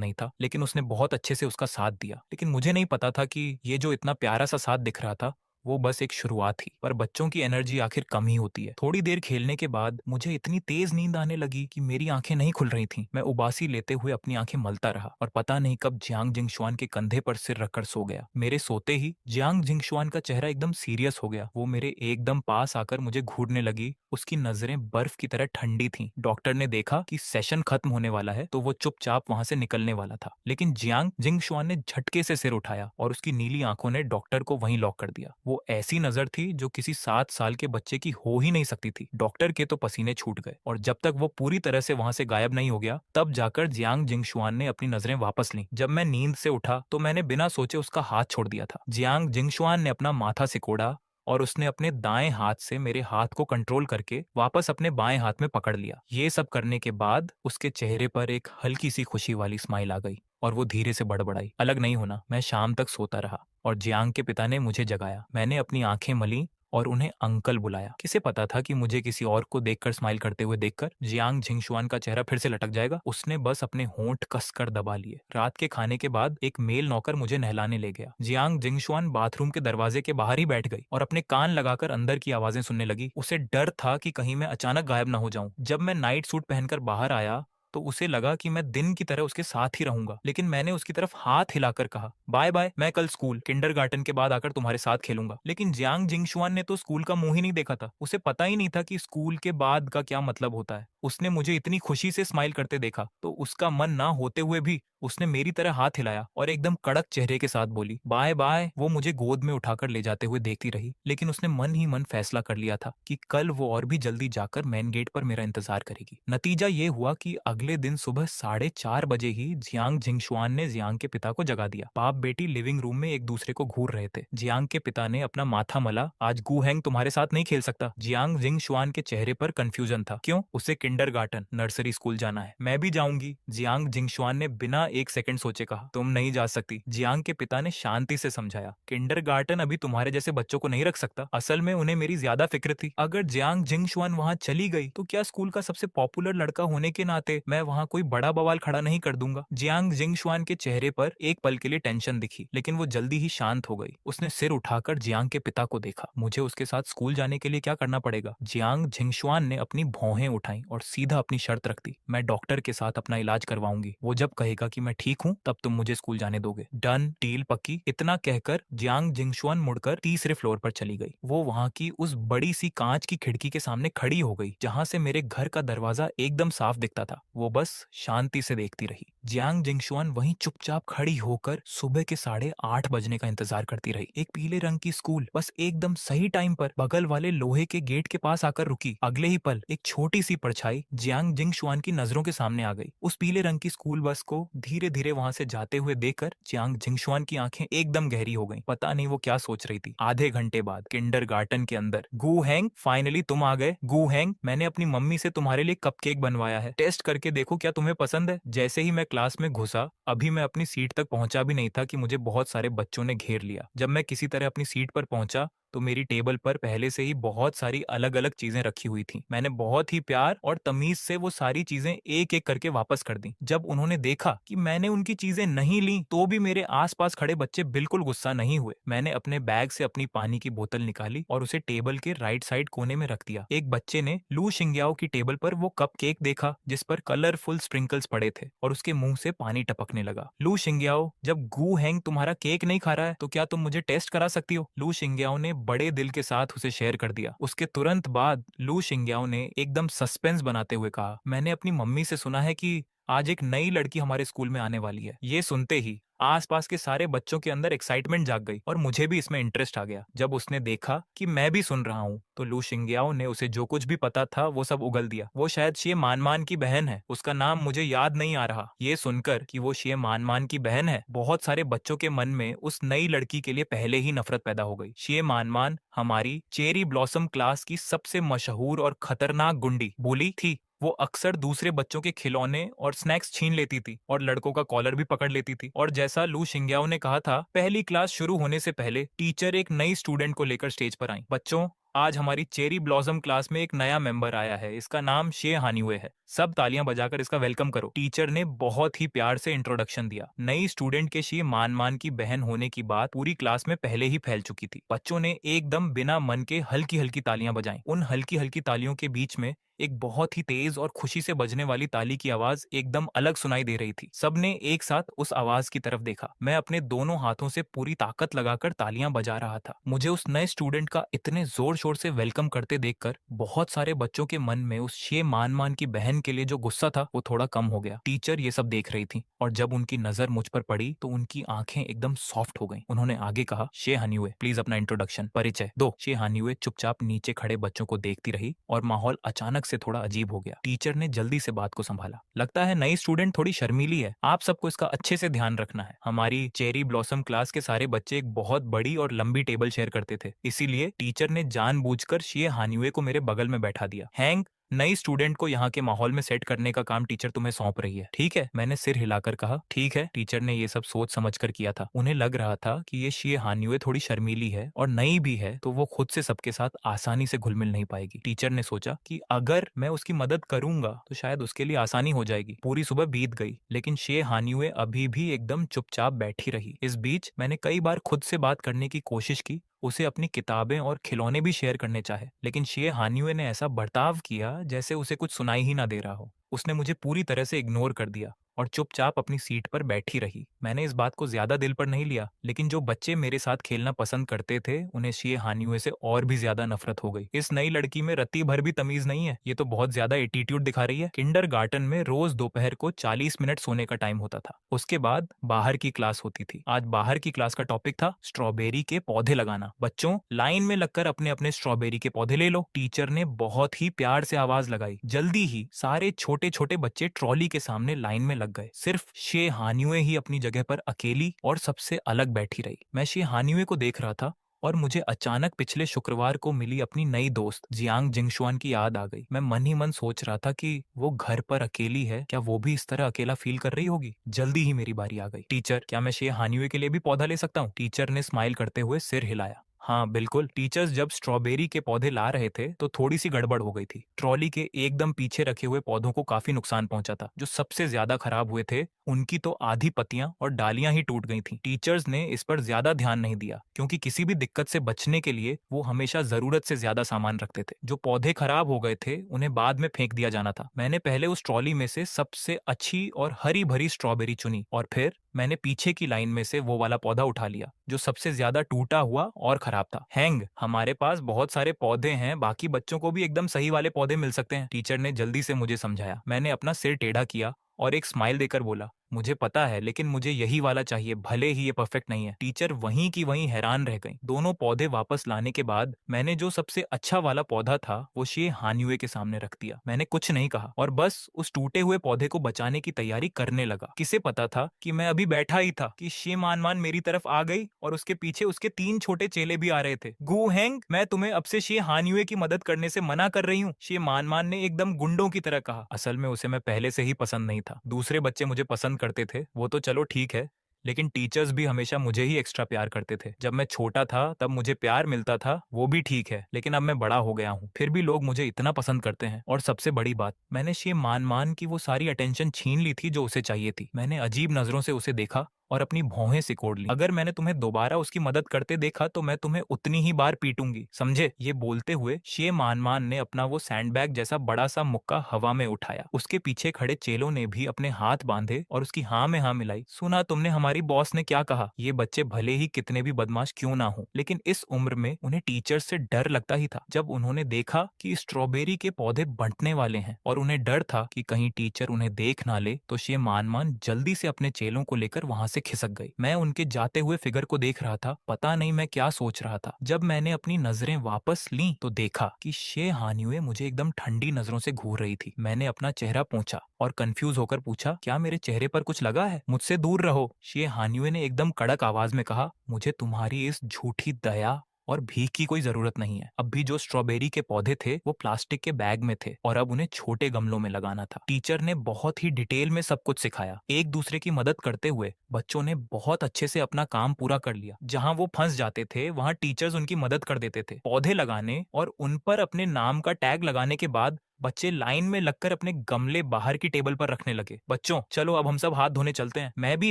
नहीं था, लेकिन उसने बहुत अच्छे से उसका साथ दिया। लेकिन मुझे नहीं पता था कि ये जो इतना प्यारा सा साथ दिख रहा था वो बस एक शुरुआत थी। पर बच्चों की एनर्जी आखिर कम ही होती है। थोड़ी देर खेलने के बाद मुझे इतनी तेज नींद आने लगी कि मेरी आंखें नहीं खुल रही थीं। मैं उबासी लेते हुए अपनी आंखें मलता रहा और पता नहीं कब जियांग जिंगशुआन के कंधे पर सिर रखकर सो गया। मेरे सोते ही जियांग जिंगशुआन का चेहरा एकदम सीरियस हो गया। वो मेरे एकदम पास आकर मुझे घूरने लगी। उसकी नजरें बर्फ की तरह ठंडी थीं। डॉक्टर ने देखा कि सेशन खत्म होने वाला है तो वो चुपचाप वहां से निकलने वाला था, लेकिन जियांग जिंगशुआन ने झटके से सिर उठाया और उसकी नीली आंखों ने डॉक्टर को वहीं लॉक कर दिया। वो ऐसी नजर थी जो किसी 7 साल के बच्चे की हो ही नहीं सकती थी। डॉक्टर के तो पसीने छूट गए और जब तक वो पूरी तरह से वहां से गायब नहीं हो गया तब जाकर जियांग जिंगशुआन ने अपनी नजरें वापस लीं। जब मैं नींद से उठा तो मैंने बिना सोचे उसका हाथ छोड़ दिया था। जियांग जिंगशुआन ने अपना माथा सिकोड़ा और उसने अपने दाएं हाथ से मेरे हाथ को कंट्रोल करके वापस अपने बाएं हाथ में पकड़ लिया। ये सब करने के बाद उसके चेहरे पर एक हल्की सी खुशी वाली स्माइल आ गई और वो धीरे से बड़बड़ाई, अलग नहीं होना। मैं शाम तक सोता रहा और जियांग के पिता ने मुझे जगाया। मैंने अपनी आंखें मली और उन्हें अंकल बुलाया। किसे पता था कि मुझे किसी और को देखकर स्माइल करते हुए देखकर जियांग झिंगशुआन का चेहरा फिर से लटक जाएगा। उसने बस अपने होंठ कसकर दबा लिए। रात के खाने के बाद एक मेल नौकर मुझे नहलाने ले गया। जियांग जिंगशुआन बाथरूम के दरवाजे के बाहर ही बैठ गई और अपने कान लगाकर अंदर की आवाजें सुनने लगी। उसे डर था कि कहीं मैं अचानक गायब न हो जाऊं। जब मैं नाइट सूट पहनकर बाहर आया तो उसे लगा कि मैं दिन की तरह उसके साथ ही रहूंगा, लेकिन मैंने उसकी तरफ हाथ हिलाकर कहा, बाय बाय, मैं कल स्कूल किंडरगार्टन के बाद आकर तुम्हारे साथ खेलूंगा। लेकिन जियांग जिंगशुआन ने तो स्कूल का मुंह ही नहीं देखा था। उसे पता ही नहीं था कि स्कूल के बाद का क्या मतलब होता है। उसने मुझे इतनी खुशी से स्माइल करते देखा तो उसका मन ना होते हुए भी उसने मेरी तरह हाथ हिलाया और एकदम कड़क चेहरे के साथ बोली, बाय बाय। वो मुझे गोद में उठाकर ले जाते हुए देखती रही, लेकिन उसने मन ही मन फैसला कर लिया था कि कल वो और भी जल्दी जाकर मेन गेट पर मेरा इंतजार करेगी। नतीजा ये हुआ कि अगले दिन सुबह 4:30 बजे ही जियांग जिंगशुआन ने जियांग के पिता को जगा दिया। बाप बेटी लिविंग रूम में एक दूसरे को घूर रहे थे। जियांग के पिता ने अपना माथा मला, आज गू हैंग तुम्हारे साथ नहीं खेल सकता। जियांग जिंगशुआन के चेहरे पर कंफ्यूजन था। क्यों? उसे किंडरगार्टन नर्सरी स्कूल जाना है। मैं भी जाऊंगी, जियांग जिंगशुआन ने बिना एक सेकंड सोचे कहा। तुम नहीं जा सकती, जियांग के पिता ने शांति से समझाया। किंडरगार्टन अभी तुम्हारे जैसे बच्चों को नहीं रख सकता। असल में उन्हें मेरी ज्यादा फिक्र थी। अगर जियांग जिंगशुआन वहां चली गई तो क्या स्कूल का सबसे पॉपुलर लड़का होने के नाते मैं वहां कोई बड़ा बवाल खड़ा नहीं कर दूंगा। जियांग जिंगशुआन के चेहरे पर एक पल के लिए टेंशन दिखी, लेकिन वो जल्दी ही शांत हो गई। उसने सिर उठाकर जियांग के पिता को देखा। मुझे उसके साथ स्कूल जाने के लिए क्या करना पड़ेगा? जियांग जिंगशुआन ने अपनी भौहें उठाई और सीधा अपनी शर्त रख दी, मैं डॉक्टर के साथ अपना इलाज करवाऊंगी। वो जब कहेगा कि मैं ठीक हूँ तब तुम मुझे स्कूल जाने दोगे। डन, डील पक्की। इतना कहकर जियांग जिंगशुआन मुड़कर तीसरे फ्लोर पर चली गई। वो वहां की उस बड़ी सी कांच की खिड़की के सामने खड़ी हो गई जहां से मेरे घर का दरवाजा एकदम साफ दिखता था। वो बस शांति से देखती रही। जियांग जिंगशुआन वहीं चुपचाप खड़ी होकर सुबह के 8:30 बजने का इंतजार करती रही। एक पीले रंग की स्कूल बस एकदम सही टाइम पर बगल वाले लोहे के गेट के पास आकर रुकी। अगले ही पल एक छोटी सी परछाई जियांग जिंगशुआन की नजरों के सामने आ गई। उस पीले रंग की स्कूल बस को धीरे धीरे वहां से जाते हुए देखकर जियांग जिंगशुआन की आंखें एकदम गहरी हो गईं। पता नहीं वो क्या सोच रही थी। आधे घंटे बाद किंडरगार्टन के अंदर, गू हैंग, फाइनली तुम आ गए। गू हैंग, मैंने अपनी मम्मी से तुम्हारे लिए कपकेक बनवाया है, टेस्ट करके देखो क्या तुम्हें पसंद है। जैसे ही मैं क्लास में घुसा, अभी मैं अपनी सीट तक पहुंचा भी नहीं था कि मुझे बहुत सारे बच्चों ने घेर लिया। जब मैं किसी तरह अपनी सीट पर पहुंचा तो मेरी टेबल पर पहले से ही बहुत सारी अलग अलग चीजें रखी हुई थी। मैंने बहुत ही प्यार और तमीज से वो सारी चीजें एक एक करके वापस कर दी। जब उन्होंने देखा कि मैंने उनकी चीजें नहीं ली तो भी मेरे आसपास खड़े बच्चे बिल्कुल गुस्सा नहीं हुए। मैंने अपने बैग से अपनी पानी की बोतल निकाली और उसे टेबल के राइट साइड कोने में रख दिया। एक बच्चे ने लू शिंग्याओ की टेबल पर वो कप केक देखा जिस पर कलरफुल स्प्रिंकल्स पड़े थे और उसके मुंह से पानी टपकने लगा। लू शिंग्याओ, जब गू हैंग तुम्हारा केक नहीं खा रहा है तो क्या तुम मुझे टेस्ट करा सकती हो? लू शिंग्याओ ने बड़े दिल के साथ उसे शेयर कर दिया। उसके तुरंत बाद लू शिंग्याओ ने एकदम सस्पेंस बनाते हुए कहा, मैंने अपनी मम्मी से सुना है कि आज एक नई लड़की हमारे स्कूल में आने वाली है। ये सुनते ही आसपास के सारे बच्चों के अंदर एक्साइटमेंट जाग गई और मुझे भी इसमें इंटरेस्ट आ गया। जब उसने देखा कि मैं भी सुन रहा हूँ तो लू शिंग्याओ ने उसे जो कुछ भी पता था वो सब उगल दिया। वो शायद शिए मानमान की बहन है, उसका नाम मुझे याद नहीं आ रहा। ये सुनकर कि वो शिए मानमान की बहन है, बहुत सारे बच्चों के मन में उस नई लड़की के लिए पहले ही नफरत पैदा हो गई। शिए मानमान हमारी चेरी ब्लॉसम क्लास की सबसे मशहूर और खतरनाक गुंडी बुली थी। वो अक्सर दूसरे बच्चों के खिलौने और स्नैक्स छीन लेती थी और लड़कों का कॉलर भी पकड़ लेती थी। और जैसा लू शिंग्याओ ने कहा था, पहली क्लास शुरू होने से पहले टीचर एक नई स्टूडेंट को लेकर स्टेज पर आई। बच्चों, आज हमारी चेरी ब्लॉसम क्लास में एक नया मेंबर आया है। इसका नाम शे हानिवे है। सब तालियां बजाकर इसका वेलकम करो। टीचर ने बहुत ही प्यार से इंट्रोडक्शन दिया। नई स्टूडेंट के शे मानमान की बहन होने की बात पूरी क्लास में पहले ही फैल चुकी थी। बच्चों ने एकदम बिना मन के हल्की हल्की तालियां बजाई। उन हल्की हल्की तालियों के बीच में एक बहुत ही तेज और खुशी से बजने वाली ताली की आवाज एकदम अलग सुनाई दे रही थी। सबने एक साथ उस आवाज की तरफ देखा। मैं अपने दोनों हाथों से पूरी ताकत लगाकर तालियां बजा रहा था। मुझे उस नए स्टूडेंट का इतने जोर शोर से वेलकम करते देखकर बहुत सारे बच्चों के मन में उस शे मानमान की बहन के लिए जो गुस्सा था वो थोड़ा कम हो गया। टीचर ये सब देख रही थी और जब उनकी नजर मुझ पर पड़ी तो उनकी आंखें एकदम सॉफ्ट हो गईं। उन्होंने आगे कहा, शे हानिवे, प्लीज अपना इंट्रोडक्शन, परिचय दो। शे हानिवे चुपचाप नीचे खड़े बच्चों को देखती रही और माहौल अचानक से थोड़ा अजीब हो गया। टीचर ने जल्दी से बात को संभाला। लगता है नई स्टूडेंट थोड़ी शर्मीली है, आप सबको इसका अच्छे से ध्यान रखना है। हमारी चेरी ब्लॉसम क्लास के सारे बच्चे एक बहुत बड़ी और लंबी टेबल शेयर करते थे, इसीलिए टीचर ने जानबूझकर शिए हानिवे को मेरे बगल में बैठा दिया। हैंग, नई स्टूडेंट को यहाँ के माहौल में सेट करने का काम टीचर तुम्हें सौंप रही है, ठीक है? मैंने सिर हिलाकर कहा, ठीक है। टीचर ने ये सब सोच समझ कर किया था। उन्हें लग रहा था कि ये शिए हानिवे थोड़ी शर्मीली है और नई भी है, तो वो खुद से सबके साथ आसानी से घुल मिल नहीं पाएगी। टीचर ने सोचा कि अगर मैं उसकी मदद करूंगा तो शायद उसके लिए आसानी हो जाएगी। पूरी सुबह बीत गई लेकिन शिए हानिवे अभी भी एकदम चुपचाप बैठी रही। इस बीच मैंने कई बार खुद से बात करने की कोशिश की, उसे अपनी किताबें और खिलौने भी शेयर करने चाहे, लेकिन शिए हानिवे ने ऐसा बर्ताव किया जैसे उसे कुछ सुनाई ही ना दे रहा हो। उसने मुझे पूरी तरह से इग्नोर कर दिया और चुपचाप अपनी सीट पर बैठी रही। मैंने इस बात को ज्यादा दिल पर नहीं लिया, लेकिन जो बच्चे मेरे साथ खेलना पसंद करते थे उन्हें शिए हानिवे से और भी ज्यादा नफरत हो गई। इस नई लड़की में रत्ती भर भी तमीज नहीं है, ये तो बहुत ज्यादा एटीट्यूड दिखा रही है। किंडरगार्टन में रोज दोपहर को 40 मिनट सोने का टाइम होता था, उसके बाद बाहर की क्लास होती थी। आज बाहर की क्लास का टॉपिक था स्ट्रॉबेरी के पौधे लगाना। बच्चों, लाइन में लगकर अपने अपने स्ट्रॉबेरी के पौधे ले लो। टीचर ने बहुत ही प्यार से आवाज लगाई। जल्दी ही सारे छोटे छोटे बच्चे ट्रॉली के सामने लाइन में लग गए। सिर्फ शे हानिवे ही अपनी जगह पर अकेली और सबसे अलग बैठी रही। मैं शे हानिवे को देख रहा था और मुझे अचानक पिछले शुक्रवार को मिली अपनी नई दोस्त जियांग जिंगशुआन की याद आ गई। मैं मन ही मन सोच रहा था कि वो घर पर अकेली है, क्या वो भी इस तरह अकेला फील कर रही होगी? जल्दी ही मेरी बारी आ गई। टीचर, क्या मैं शे हानिवे के लिए भी पौधा ले सकता हूँ? टीचर ने स्माइल करते हुए सिर हिलाया। हाँ बिल्कुल। टीचर्स जब स्ट्रॉबेरी के पौधे ला रहे थे तो थोड़ी सी गड़बड़ हो गई थी। ट्रॉली के एकदम पीछे रखे हुए पौधों को काफी नुकसान पहुंचा था। जो सबसे ज्यादा खराब हुए थे उनकी तो आधी पत्तियां और डालियां ही टूट गई थी। टीचर्स ने इस पर ज्यादा ध्यान नहीं दिया क्योंकि किसी भी दिक्कत से बचने के लिए वो हमेशा जरूरत से ज्यादा सामान रखते थे। जो पौधे खराब हो गए थे उन्हें बाद में फेंक दिया जाना था। मैंने पहले उस ट्रॉली में से सबसे अच्छी और हरी भरी स्ट्रॉबेरी चुनी और फिर मैंने पीछे की लाइन में से वो वाला पौधा उठा लिया जो सबसे ज्यादा टूटा हुआ और खराब था। हैंग, हमारे पास बहुत सारे पौधे हैं, बाकी बच्चों को भी एकदम सही वाले पौधे मिल सकते हैं। टीचर ने जल्दी से मुझे समझाया। मैंने अपना सिर टेढ़ा किया और एक स्माइल देकर बोला, मुझे पता है लेकिन मुझे यही वाला चाहिए, भले ही ये परफेक्ट नहीं है। टीचर वहीं की वहीं हैरान रह गई। दोनों पौधे वापस लाने के बाद मैंने जो सबसे अच्छा वाला पौधा था वो शे हानिवे के सामने रख दिया। मैंने कुछ नहीं कहा और बस उस टूटे हुए पौधे को बचाने की तैयारी करने लगा। किसे पता था कि मैं अभी बैठा ही था कि शे मानमान मेरी तरफ आ गई और उसके पीछे उसके 3 छोटे चेले भी आ रहे थे। गु हैंग, मैं तुम्हें अब से शे हानिवे की मदद करने से मना कर रही हूँ, शे मानमान ने एकदम गुंडों की तरह कहा। असल में उसे मैं पहले से ही पसंद नहीं था। दूसरे बच्चे मुझे पसंद करते थे वो तो चलो ठीक है, लेकिन टीचर्स भी हमेशा मुझे ही एक्स्ट्रा प्यार करते थे। जब मैं छोटा था तब मुझे प्यार मिलता था, वो भी ठीक है, लेकिन अब मैं बड़ा हो गया हूँ फिर भी लोग मुझे इतना पसंद करते हैं। और सबसे बड़ी बात, मैंने शे मानमान की वो सारी अटेंशन छीन ली थी जो उसे चाहिए थी। मैंने अजीब नजरों से उसे देखा और अपनी भौहें सिकोड़ ली। अगर मैंने तुम्हें दोबारा उसकी मदद करते देखा तो मैं तुम्हें उतनी ही बार पीटूंगी, समझे? ये बोलते हुए शे मानमान ने अपना वो सैंडबैग जैसा बड़ा सा मुक्का हवा में उठाया। उसके पीछे खड़े चेलों ने भी अपने हाथ बांधे और उसकी हाँ में हाँ मिलाई। सुना तुमने हमारी बॉस ने क्या कहा? ये बच्चे भले ही कितने भी बदमाश क्यों ना हो, लेकिन इस उम्र में उन्हें टीचर्स से डर लगता ही था। जब उन्होंने देखा कि स्ट्रॉबेरी के पौधे बंटने वाले हैं और उन्हें डर था कि कहीं टीचर उन्हें देख ना ले, तो शे मानमान जल्दी से अपने चेलों को लेकर वहां से खिसक गई। मैं उनके जाते हुए फिगर को देख रहा था, पता नहीं मैं क्या सोच रहा था। जब मैंने अपनी नजरें वापस ली तो देखा कि शे हानिये मुझे एकदम ठंडी नजरों से घूर रही थी। मैंने अपना चेहरा पोंछा और कंफ्यूज होकर पूछा, क्या मेरे चेहरे पर कुछ लगा है? मुझसे दूर रहो, शे हानिये ने एकदम कड़क आवाज में कहा। मुझे तुम्हारी इस झूठी दया और भीख की कोई जरूरत नहीं है। अब भी जो स्ट्रॉबेरी के पौधे थे वो प्लास्टिक के बैग में थे और अब उन्हें छोटे गमलों में लगाना था। टीचर ने बहुत ही डिटेल में सब कुछ सिखाया। एक दूसरे की मदद करते हुए बच्चों ने बहुत अच्छे से अपना काम पूरा कर लिया। जहां वो फंस जाते थे वहां टीचर्स उनकी मदद कर देते थे। पौधे लगाने और उन पर अपने नाम का टैग लगाने के बाद बच्चे लाइन में लगकर अपने गमले बाहर की टेबल पर रखने लगे। बच्चों चलो अब हम सब हाथ धोने चलते हैं। मैं भी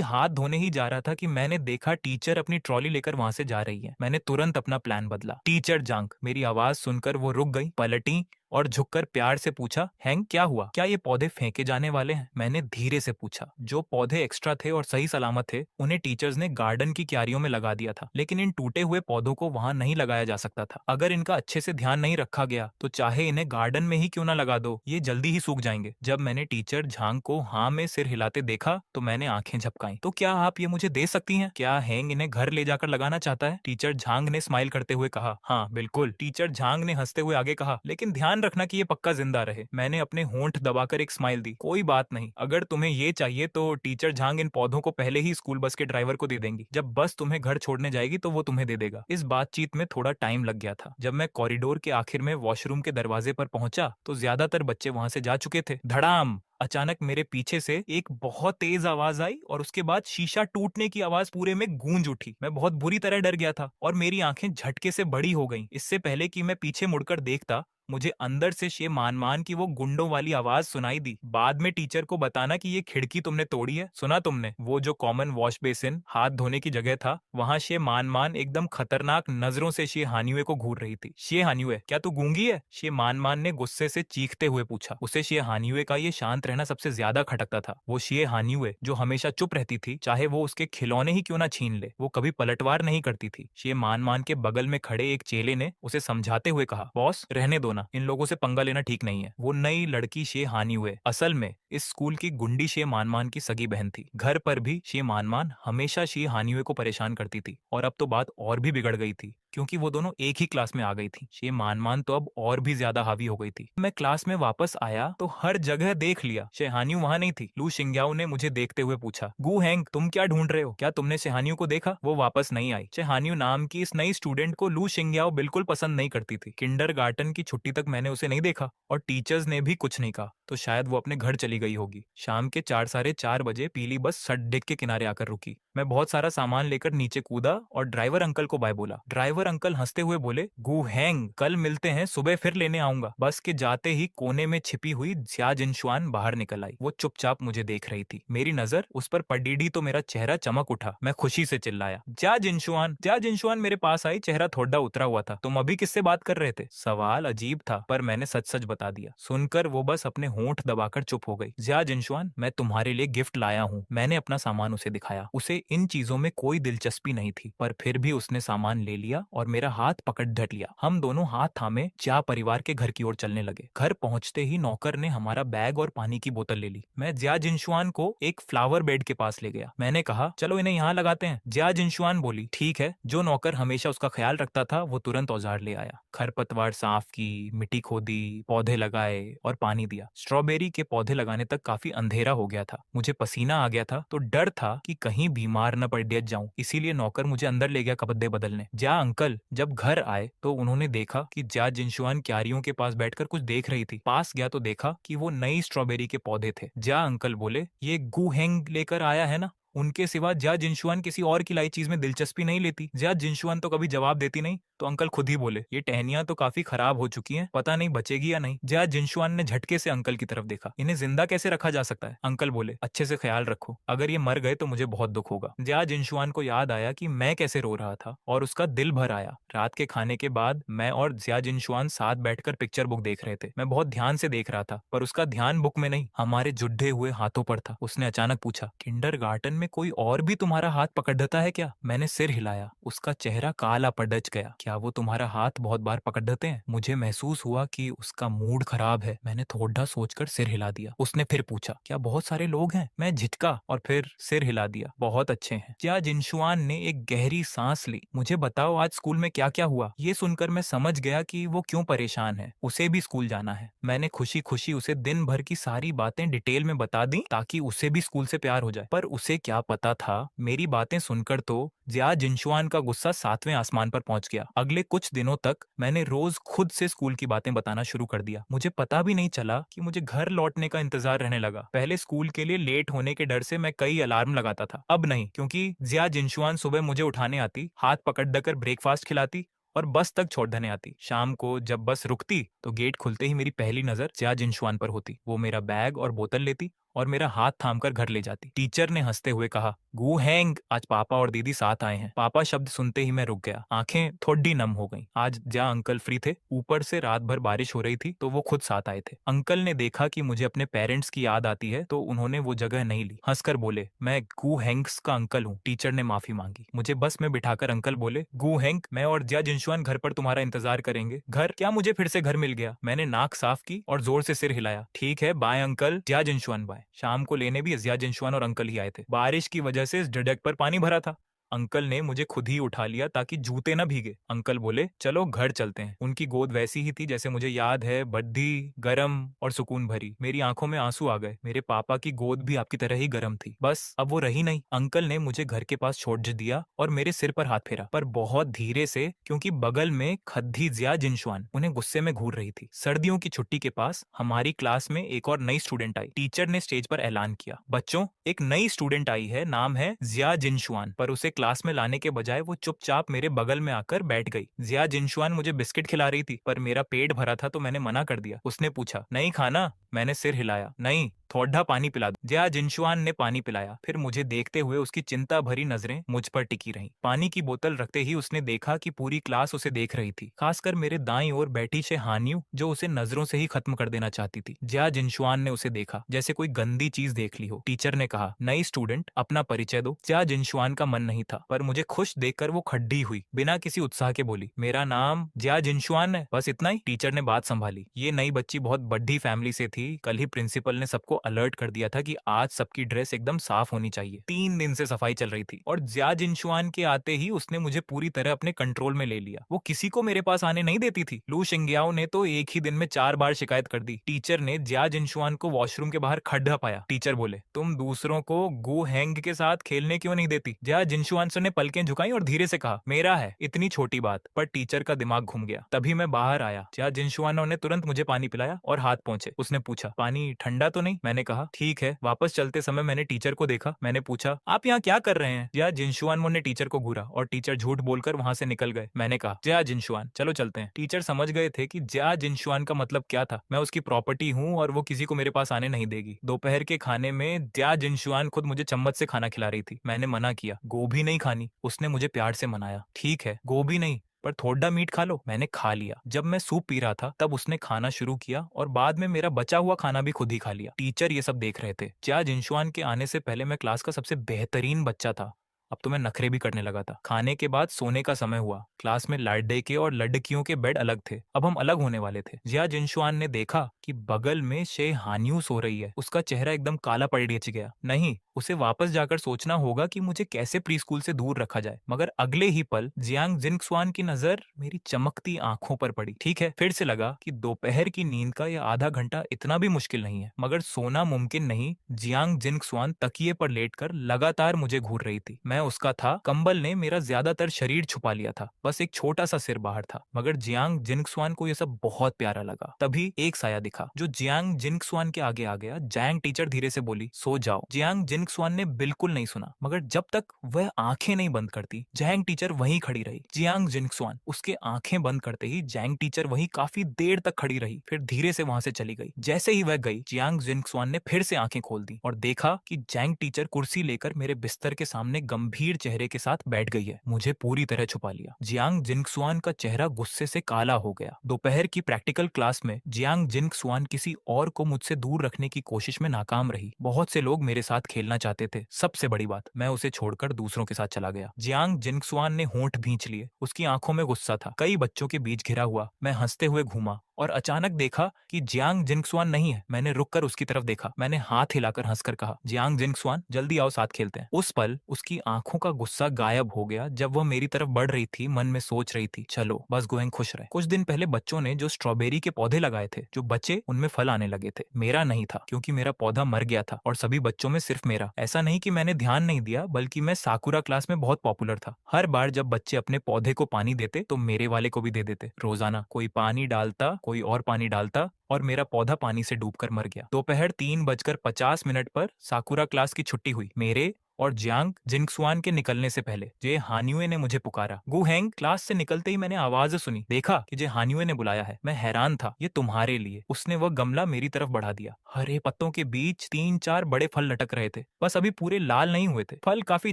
हाथ धोने ही जा रहा था कि मैंने देखा टीचर अपनी ट्रॉली लेकर वहां से जा रही है। मैंने तुरंत अपना प्लान बदला। टीचर जांग, मेरी आवाज सुनकर वो रुक गई, पलटी और झुककर प्यार से पूछा, हैंग क्या हुआ? क्या ये पौधे फेंके जाने वाले हैं? मैंने धीरे से पूछा। जो पौधे एक्स्ट्रा थे और सही सलामत थे उन्हें टीचर्स ने गार्डन की क्यारियों में लगा दिया था, लेकिन इन टूटे हुए पौधों को वहां नहीं लगाया जा सकता था। अगर इनका अच्छे से ध्यान नहीं रखा गया तो चाहे इन्हें गार्डन में ही क्यों ना लगा दो, ये जल्दी ही सूख जाएंगे। जब मैंने टीचर झांग को हाँ में सिर हिलाते देखा तो मैंने आंखें झपकाई। तो क्या आप ये मुझे दे सकती हैं? क्या हैंग इन्हें घर ले जाकर लगाना चाहता है? टीचर झांग ने स्माइल करते हुए कहा, हाँ बिल्कुल। टीचर झांग ने हंसते हुए आगे कहा, लेकिन ध्यान रखना कि ये पक्का जिंदा रहे। मैंने अपने होंठ दबाकर एक स्माइल दी। कोई बात नहीं, अगर तुम्हें ये चाहिए तो टीचर झांग इन पौधों को पहले ही स्कूल बस के ड्राइवर को दे देंगी। जब बस तुम्हें घर छोड़ने जाएगी तो वो तुम्हें दे देगा। इस बातचीत में थोड़ा टाइम लग गया था। जब मैं कॉरिडोर के आखिर में वॉशरूम के दरवाजे पर पहुंचा तो ज्यादातर बच्चे वहां से जा चुके थे। धड़ाम! अचानक मेरे पीछे से एक बहुत तेज आवाज आई और उसके बाद शीशा टूटने की आवाज पूरे में गूंज उठी। मैं बहुत बुरी तरह डर गया था और मेरी आंखें झटके से बड़ी हो गईं। इससे पहले कि मैं पीछे मुड़कर देखता, मुझे अंदर से शे मान की वो गुंडों वाली आवाज सुनाई दी, बाद में टीचर को बताना कि ये खिड़की तुमने तोड़ी है। सुना तुमने? वो जो कॉमन वॉश बेसिन हाथ धोने की जगह था, वहां शे मान एकदम खतरनाक नजरों से शे हानिये को घूर रही थी। शे हानिये, क्या तू गूंगी है? शे मान ने गुस्से से चीखते हुए पूछा। उसे शे हानिये का ये शांत रहना सबसे ज्यादा खटकता था। वो शे हानिये जो हमेशा चुप रहती थी, चाहे वो उसके खिलौने ही क्यों ना छीन ले, वो कभी पलटवार नहीं करती थी। शे मान के बगल में खड़े एक चेले ने उसे समझाते हुए कहा, बॉस रहने दो ना, इन लोगों से पंगा लेना ठीक नहीं है। वो नई लड़की शे हानिये असल में इस स्कूल की गुंडी शे मान की सगी बहन थी। घर पर भी शे मान हमेशा शे हानिये को परेशान करती थी और अब तो बात और भी बिगड़ गई थी क्योंकि वो दोनों एक ही क्लास में आ गई थी। शे मान तो अब और भी ज्यादा हावी हो गई थी। मैं क्लास में वापस आया तो हर जगह देख लिया, शेहानियू वहां नहीं थी। लू शिंग्याओ ने मुझे देखते हुए पूछा, गू हैंग तुम क्या ढूंढ रहे हो? क्या तुमने शेहानियू को देखा? वो वापस नहीं आई। शेहानियू नाम की इस नई स्टूडेंट को लू शिंग्याओ बिल्कुल पसंद नहीं करती थी। किंडरगार्टन की छुट्टी तक मैंने उसे नहीं देखा और टीचर्स ने भी कुछ नहीं कहा, तो शायद वो अपने घर चली गई होगी। शाम के 4 साढ़े 4 बजे पीली बस सड़क के किनारे आकर रुकी। मैं बहुत सारा सामान लेकर नीचे कूदा और ड्राइवर अंकल को बाय बोला। ड्राइवर अंकल हंसते हुए बोले, गू हैंग कल मिलते हैं, सुबह फिर लेने आऊंगा। बस के जाते ही कोने में छिपी हुई ज्या जिनशुआन बाहर निकल आई। वो चुपचाप मुझे देख रही थी। मेरी नजर उस पर पड़ी तो मेरा चेहरा चमक उठा। मैं खुशी से चिल्लाया, ज्या जिनशुआन। ज्या जिनशुआन मेरे पास आई, चेहरा थोड़ा उतरा हुआ था। तुम अभी किससे बात कर रहे थे? सवाल अजीब था पर मैंने सच सच बता दिया। सुनकर वो बस अपने होंठ दबाकर चुप हो गई। ज्या जिनशुआन, मैं तुम्हारे लिए गिफ्ट लाया हूँ। मैंने अपना सामान उसे दिखाया। उसे इन चीजों में कोई दिलचस्पी नहीं थी, पर फिर भी उसने सामान ले लिया और मेरा हाथ पकड़ ढट लिया। हम दोनों हाथ थामे ज्या परिवार के घर की ओर चलने लगे। घर पहुंचते ही नौकर ने हमारा बैग और पानी की बोतल ले ली। मैं ज्या जिनशुआन को एक फ्लावर बेड के पास ले गया। मैंने कहा, चलो इन्हें यहाँ लगाते हैं। ज्या जिनशुआन बोली, ठीक है। जो नौकर हमेशा उसका ख्याल रखता था वो तुरंत औजार ले आया। खरपतवार साफ की, मिट्टी खोदी, पौधे लगाए और पानी दिया। स्ट्रॉबेरी के पौधे लगाने तक काफी अंधेरा हो गया था। मुझे पसीना आ गया था तो डर था कि कहीं बीमार न पड़ जाऊं, इसीलिए नौकर मुझे अंदर ले गया कपड़े बदलने। ज्या अंकल जब घर आए तो उन्होंने देखा कि ज्या जिनशुआन क्यारियों के पास बैठकर कुछ देख रही थी। पास गया तो देखा कि वो नई स्ट्रॉबेरी के पौधे थे। ज्या अंकल बोले, ये गू हेंग लेकर आया है ना? उनके सिवा जिया जिनशुआन किसी और खिलाई चीज में दिलचस्पी नहीं लेती। जिया जिनशुआन तो कभी जवाब देती नहीं, तो अंकल खुद ही बोले, ये टहनियां तो काफी खराब हो चुकी हैं, पता नहीं बचेगी या नहीं। जिया जिनशुआन ने झटके से अंकल की तरफ देखा। इन्हें जिंदा कैसे रखा जा सकता है? अंकल बोले, अच्छे से ख्याल रखो, अगर ये मर गए तो मुझे बहुत दुख होगा। जिया जिनशुआन को याद आया कि मैं कैसे रो रहा था और उसका दिल भर आया। रात के खाने के बाद मैं और जिया जिनशुआन साथ बैठकर पिक्चर बुक देख रहे थे। मैं बहुत ध्यान से देख रहा था, पर उसका ध्यान बुक में नहीं, हमारे जुड्ढे हुए हाथों पर था। उसने अचानक पूछा, किंडरगार्टन में कोई और भी तुम्हारा हाथ पकड़ देता है क्या? मैंने सिर हिलाया। उसका चेहरा काला पड़च गया। क्या वो तुम्हारा हाथ बहुत बार पकड़ देते हैं? मुझे महसूस हुआ कि उसका मूड खराब है। मैंने थोड़ा सोचकर सिर हिला दिया। उसने फिर पूछा, क्या बहुत सारे लोग हैं? मैं झिझका और फिर सिर हिला दिया। बहुत अच्छे हैं। जिया जिनशुआन ने एक गहरी सांस ली। मुझे बताओ आज स्कूल में क्या क्या हुआ? ये सुनकर मैं समझ गया कि वो क्यों परेशान है। उसे भी स्कूल जाना है। मैंने खुशी खुशी उसे दिन भर की सारी बातें डिटेल में बता दी ताकि उसे भी स्कूल से प्यार हो जाए। पर उसे क्या पता था, मेरी बातें सुनकर तो जिया जिनशुआन का गुस्सा 7वें आसमान पर पहुंच गया। अगले कुछ दिनों तक मैंने रोज खुद से स्कूल की बातें बताना शुरू कर दिया। मुझे पता भी नहीं चला कि मुझे घर लौटने का इंतजार रहने लगा। पहले स्कूल के लिए लेट होने के डर से मैं कई अलार्म लगाता था, अब नहीं, क्योंकि जिया जिनशुआन सुबह मुझे उठाने आती, हाथ पकड़ देकर ब्रेकफास्ट खिलाती और बस तक छोड़ देने आती। शाम को जब बस रुकती तो गेट खुलते ही मेरी पहली नजर जिया जिनशुआन पर होती। वो मेरा बैग और बोतल लेती और मेरा हाथ थामकर घर ले जाती। टीचर ने हंसते हुए कहा, गू हैंग, आज पापा और दीदी साथ आए हैं। पापा शब्द सुनते ही मैं रुक गया। आंखें थोड़ी नम हो गईं। आज जिया अंकल फ्री थे। ऊपर से रात भर बारिश हो रही थी तो वो खुद साथ आए थे। अंकल ने देखा कि मुझे अपने पेरेंट्स की याद आती है तो उन्होंने वो जगह नहीं ली। हंसकर बोले, मैं गू हैंग्स का अंकल हूँ। टीचर ने माफी मांगी। मुझे बस में बिठाकर अंकल बोले, गू हैंग, मैं और जिया जिनशुआन घर पर तुम्हारा इंतजार करेंगे। घर क्या? मुझे फिर से घर मिल गया। मैंने नाक साफ की और जोर से सिर हिलाया। ठीक है, बाय अंकल। जिया जिनशुआन बाय। शाम को लेने भी जिया जिनशुआन और अंकल ही आए थे। बारिश की वजह से इस डडक पर पानी भरा था। अंकल ने मुझे खुद ही उठा लिया ताकि जूते न भीगे। अंकल बोले, चलो घर चलते हैं। उनकी गोद वैसी ही थी जैसे मुझे याद है, बद्दी, गरम और सुकून भरी। मेरी आंखों में आंसू आ गए। मेरे पापा की गोद भी आपकी तरह ही गरम थी, बस अब वो रही नहीं। अंकल ने मुझे घर के पास छोड़ दिया और मेरे सिर पर हाथ फेरा, पर बहुत धीरे से, क्योंकि बगल में खद्दी जिया जिनशुआन उन्हें गुस्से में घूर रही थी। सर्दियों की छुट्टी के पास हमारी क्लास में एक और नई स्टूडेंट आई। टीचर ने स्टेज पर ऐलान किया, बच्चों, एक नई स्टूडेंट आई है, नाम है जिया जिनशुआन। पर उसे क्लास में लाने के बजाय वो चुपचाप मेरे बगल में आकर बैठ गई। जिया जिनशुआन मुझे बिस्किट खिला रही थी, पर मेरा पेट भरा था तो मैंने मना कर दिया। उसने पूछा, नहीं खाना? मैंने सिर हिलाया। नहीं, थोड़ा पानी पिला दो। जिया जिनशुआन ने पानी पिलाया। फिर मुझे देखते हुए उसकी चिंता भरी नजरें मुझ पर टिकी रहीं। पानी की बोतल रखते ही उसने देखा कि पूरी क्लास उसे देख रही थी, खासकर मेरे दाईं ओर बैठी शेहानियू, जो उसे नजरों से ही खत्म कर देना चाहती थी। जिया जिनशुआन ने उसे देखा जैसे कोई गंदी चीज देख ली हो। टीचर ने कहा, नई स्टूडेंट, अपना परिचय दो। जिया जिनशुआन का मन नहीं था, पर मुझे खुश देखकर वो खड्डी हुई। बिना किसी उत्साह के बोली, मेरा नाम जिया जिनशुआन है, बस इतना ही। टीचर ने बात संभाली, ये नई बच्ची बहुत बड़ी फैमिली से थी। कल ही प्रिंसिपल ने सबको अलर्ट कर दिया था कि आज सबकी ड्रेस एकदम साफ होनी चाहिए। 3 दिन से सफाई चल रही थी और जिया जिनशुआन के आते ही उसने मुझे पूरी तरह अपने कंट्रोल में ले लिया। वो किसी को मेरे पास आने नहीं देती थी। लू शिंग्याओ ने तो एक ही दिन में 4 बार शिकायत कर दी। टीचर ने जिया जिनशुआन को वॉशरूम के बाहर खड्डा पाया। टीचर बोले, तुम दूसरों को गो हैंग के साथ खेलने क्यों नहीं देती? जिया जिनशुआन ने पलकें झुकाई और धीरे से कहा, मेरा है। इतनी छोटी बात, पर टीचर का दिमाग घूम गया। तभी मैं बाहर आया। जिया जिनशुआन ने तुरंत मुझे पानी पिलाया और हाथ पहुंचे। उसने पूछा, पानी ठंडा तो नहीं? मैंने कहा, ठीक है। वापस चलते समय मैंने टीचर को देखा। मैंने पूछा, आप यहाँ क्या कर रहे हैं? जिया जिनशुआन ने टीचर को घूरा और टीचर झूठ बोलकर वहां से निकल गए। मैंने कहा, जिया जिनशुआन, चलो चलते हैं। टीचर समझ गए थे कि जिया जिनशुआन का मतलब क्या था। मैं उसकी प्रॉपर्टी हूँ और वो किसी को मेरे पास आने नहीं देगी। दोपहर के खाने में जिया जिनशुआन खुद मुझे चम्मच से खाना खिला रही थी। मैंने मना किया, गोभी नहीं खानी। उसने मुझे प्यार से मनाया, ठीक है, गोभी नहीं, पर थोड़ा मीट खा लो। मैंने खा लिया। जब मैं सूप पी रहा था तब उसने खाना शुरू किया और बाद में मेरा बचा हुआ खाना भी खुद ही खा लिया। टीचर ये सब देख रहे थे। जिया जिनशुआन के आने से पहले मैं क्लास का सबसे बेहतरीन बच्चा था। अब तो मैं नखरे भी करने लगा था। खाने के बाद सोने का समय हुआ। क्लास में लड़के और लड़कियों के बेड अलग थे। अब हम अलग होने वाले थे। जिया जिनशुआन ने देखा कि बगल में शे हानियू सो रही है। उसका चेहरा एकदम काला पड़ गया। नहीं, उसे वापस जाकर सोचना होगा कि मुझे कैसे प्री स्कूल से दूर रखा जाए। मगर अगले ही पल जियांग जिनक्सुआन की नजर मेरी चमकती आंखों पर पड़ी। ठीक है, फिर से लगा कि दोपहर की नींद का यह आधा घंटा इतना भी मुश्किल नहीं है, मगर सोना मुमकिन नहीं। जियांग जिनक्सुआन तकिए पर लेटकर लगातार मुझे घूर रही थी। मैं उसका था, कंबल ने मेरा ज्यादातर शरीर छुपा लिया था, बस एक छोटा सा सिर बाहर था। मगर जियांग जिंगसुआन को यह सब बहुत प्यारा लगा। तभी एक साया दिखा जो जियांग जिंगसुआन के आगे आ गया। जैंग टीचर धीरे से बोली, सो जाओ। जियांग जिंगसुआन ने बिल्कुल नहीं सुना, मगर जब तक वह आंखें नहीं बंद करती, जैंग टीचर वहीं खड़ी रही। जियांग जिंगसुआन उसके आंखें बंद करते ही जैंग टीचर वहीं काफी देर तक खड़ी रही, फिर धीरे से वहां से चली गई। जैसे ही वह गई, जियांग जिंगसुआन ने फिर से आंखें खोल दी और देखा कि जैंग टीचर कुर्सी लेकर मेरे बिस्तर के सामने गंभीर चेहरे के साथ बैठ गई है, मुझे पूरी तरह छुपा लिया। जियांग जिंगसुआन का चेहरा गुस्से से काला हो गया। दोपहर की प्रैक्टिकल क्लास में जियांग जिंगसुआन किसी और को मुझसे दूर रखने की कोशिश में नाकाम रही। बहुत से लोग मेरे साथ खेलना चाहते थे। सबसे बड़ी बात, मैं उसे छोड़कर दूसरों के साथ चला गया। जियांग जिंगसुआन ने होंठ भींच लिए। उसकी आंखों में गुस्सा था। कई बच्चों के बीच घिरा हुआ मैं हंसते हुए घूमा और अचानक देखा कि जियांग जिंगसुआन नहीं है। मैंने रुककर उसकी तरफ देखा। मैंने हाथ हिलाकर हंसकर कहा, जियांग जिंगसुआन, जल्दी आओ, साथ खेलते हैं। उस पल उसकी आंखों का गुस्सा गायब हो गया। जब वह मेरी तरफ बढ़ रही थी, मन में सोच रही थी, चलो बस गोएंग खुश रहे। कुछ दिन पहले बच्चों ने जो स्ट्रॉबेरी के पौधे लगाए थे, जो बचे उनमें फल आने लगे थे। मेरा नहीं था, क्योंकि मेरा पौधा मर गया था और सभी बच्चों में सिर्फ मेरा। ऐसा नहीं कि मैंने ध्यान नहीं दिया, बल्कि मैं साकुरा क्लास में बहुत पॉपुलर था। हर बार जब बच्चे अपने पौधे को पानी देते तो मेरे वाले को भी दे देते। रोजाना कोई पानी डालता, कोई और पानी डालता और मेरा पौधा पानी से डूबकर मर गया। दोपहर 3:50 पर साकुरा क्लास की छुट्टी हुई। मेरे और जियांग जिंगसुआन के निकलने से पहले जे हान्युए ने मुझे पुकारा। गुहेंग। क्लास से निकलते ही मैंने आवाज सुनी, देखा कि जे हान्युए ने बुलाया है। मैं हैरान था, ये तुम्हारे लिए। उसने वह गमला मेरी तरफ बढ़ा दिया। हरे पत्तों के बीच 3-4 बड़े फल लटक रहे थे, बस अभी पूरे लाल नहीं हुए थे। फल काफी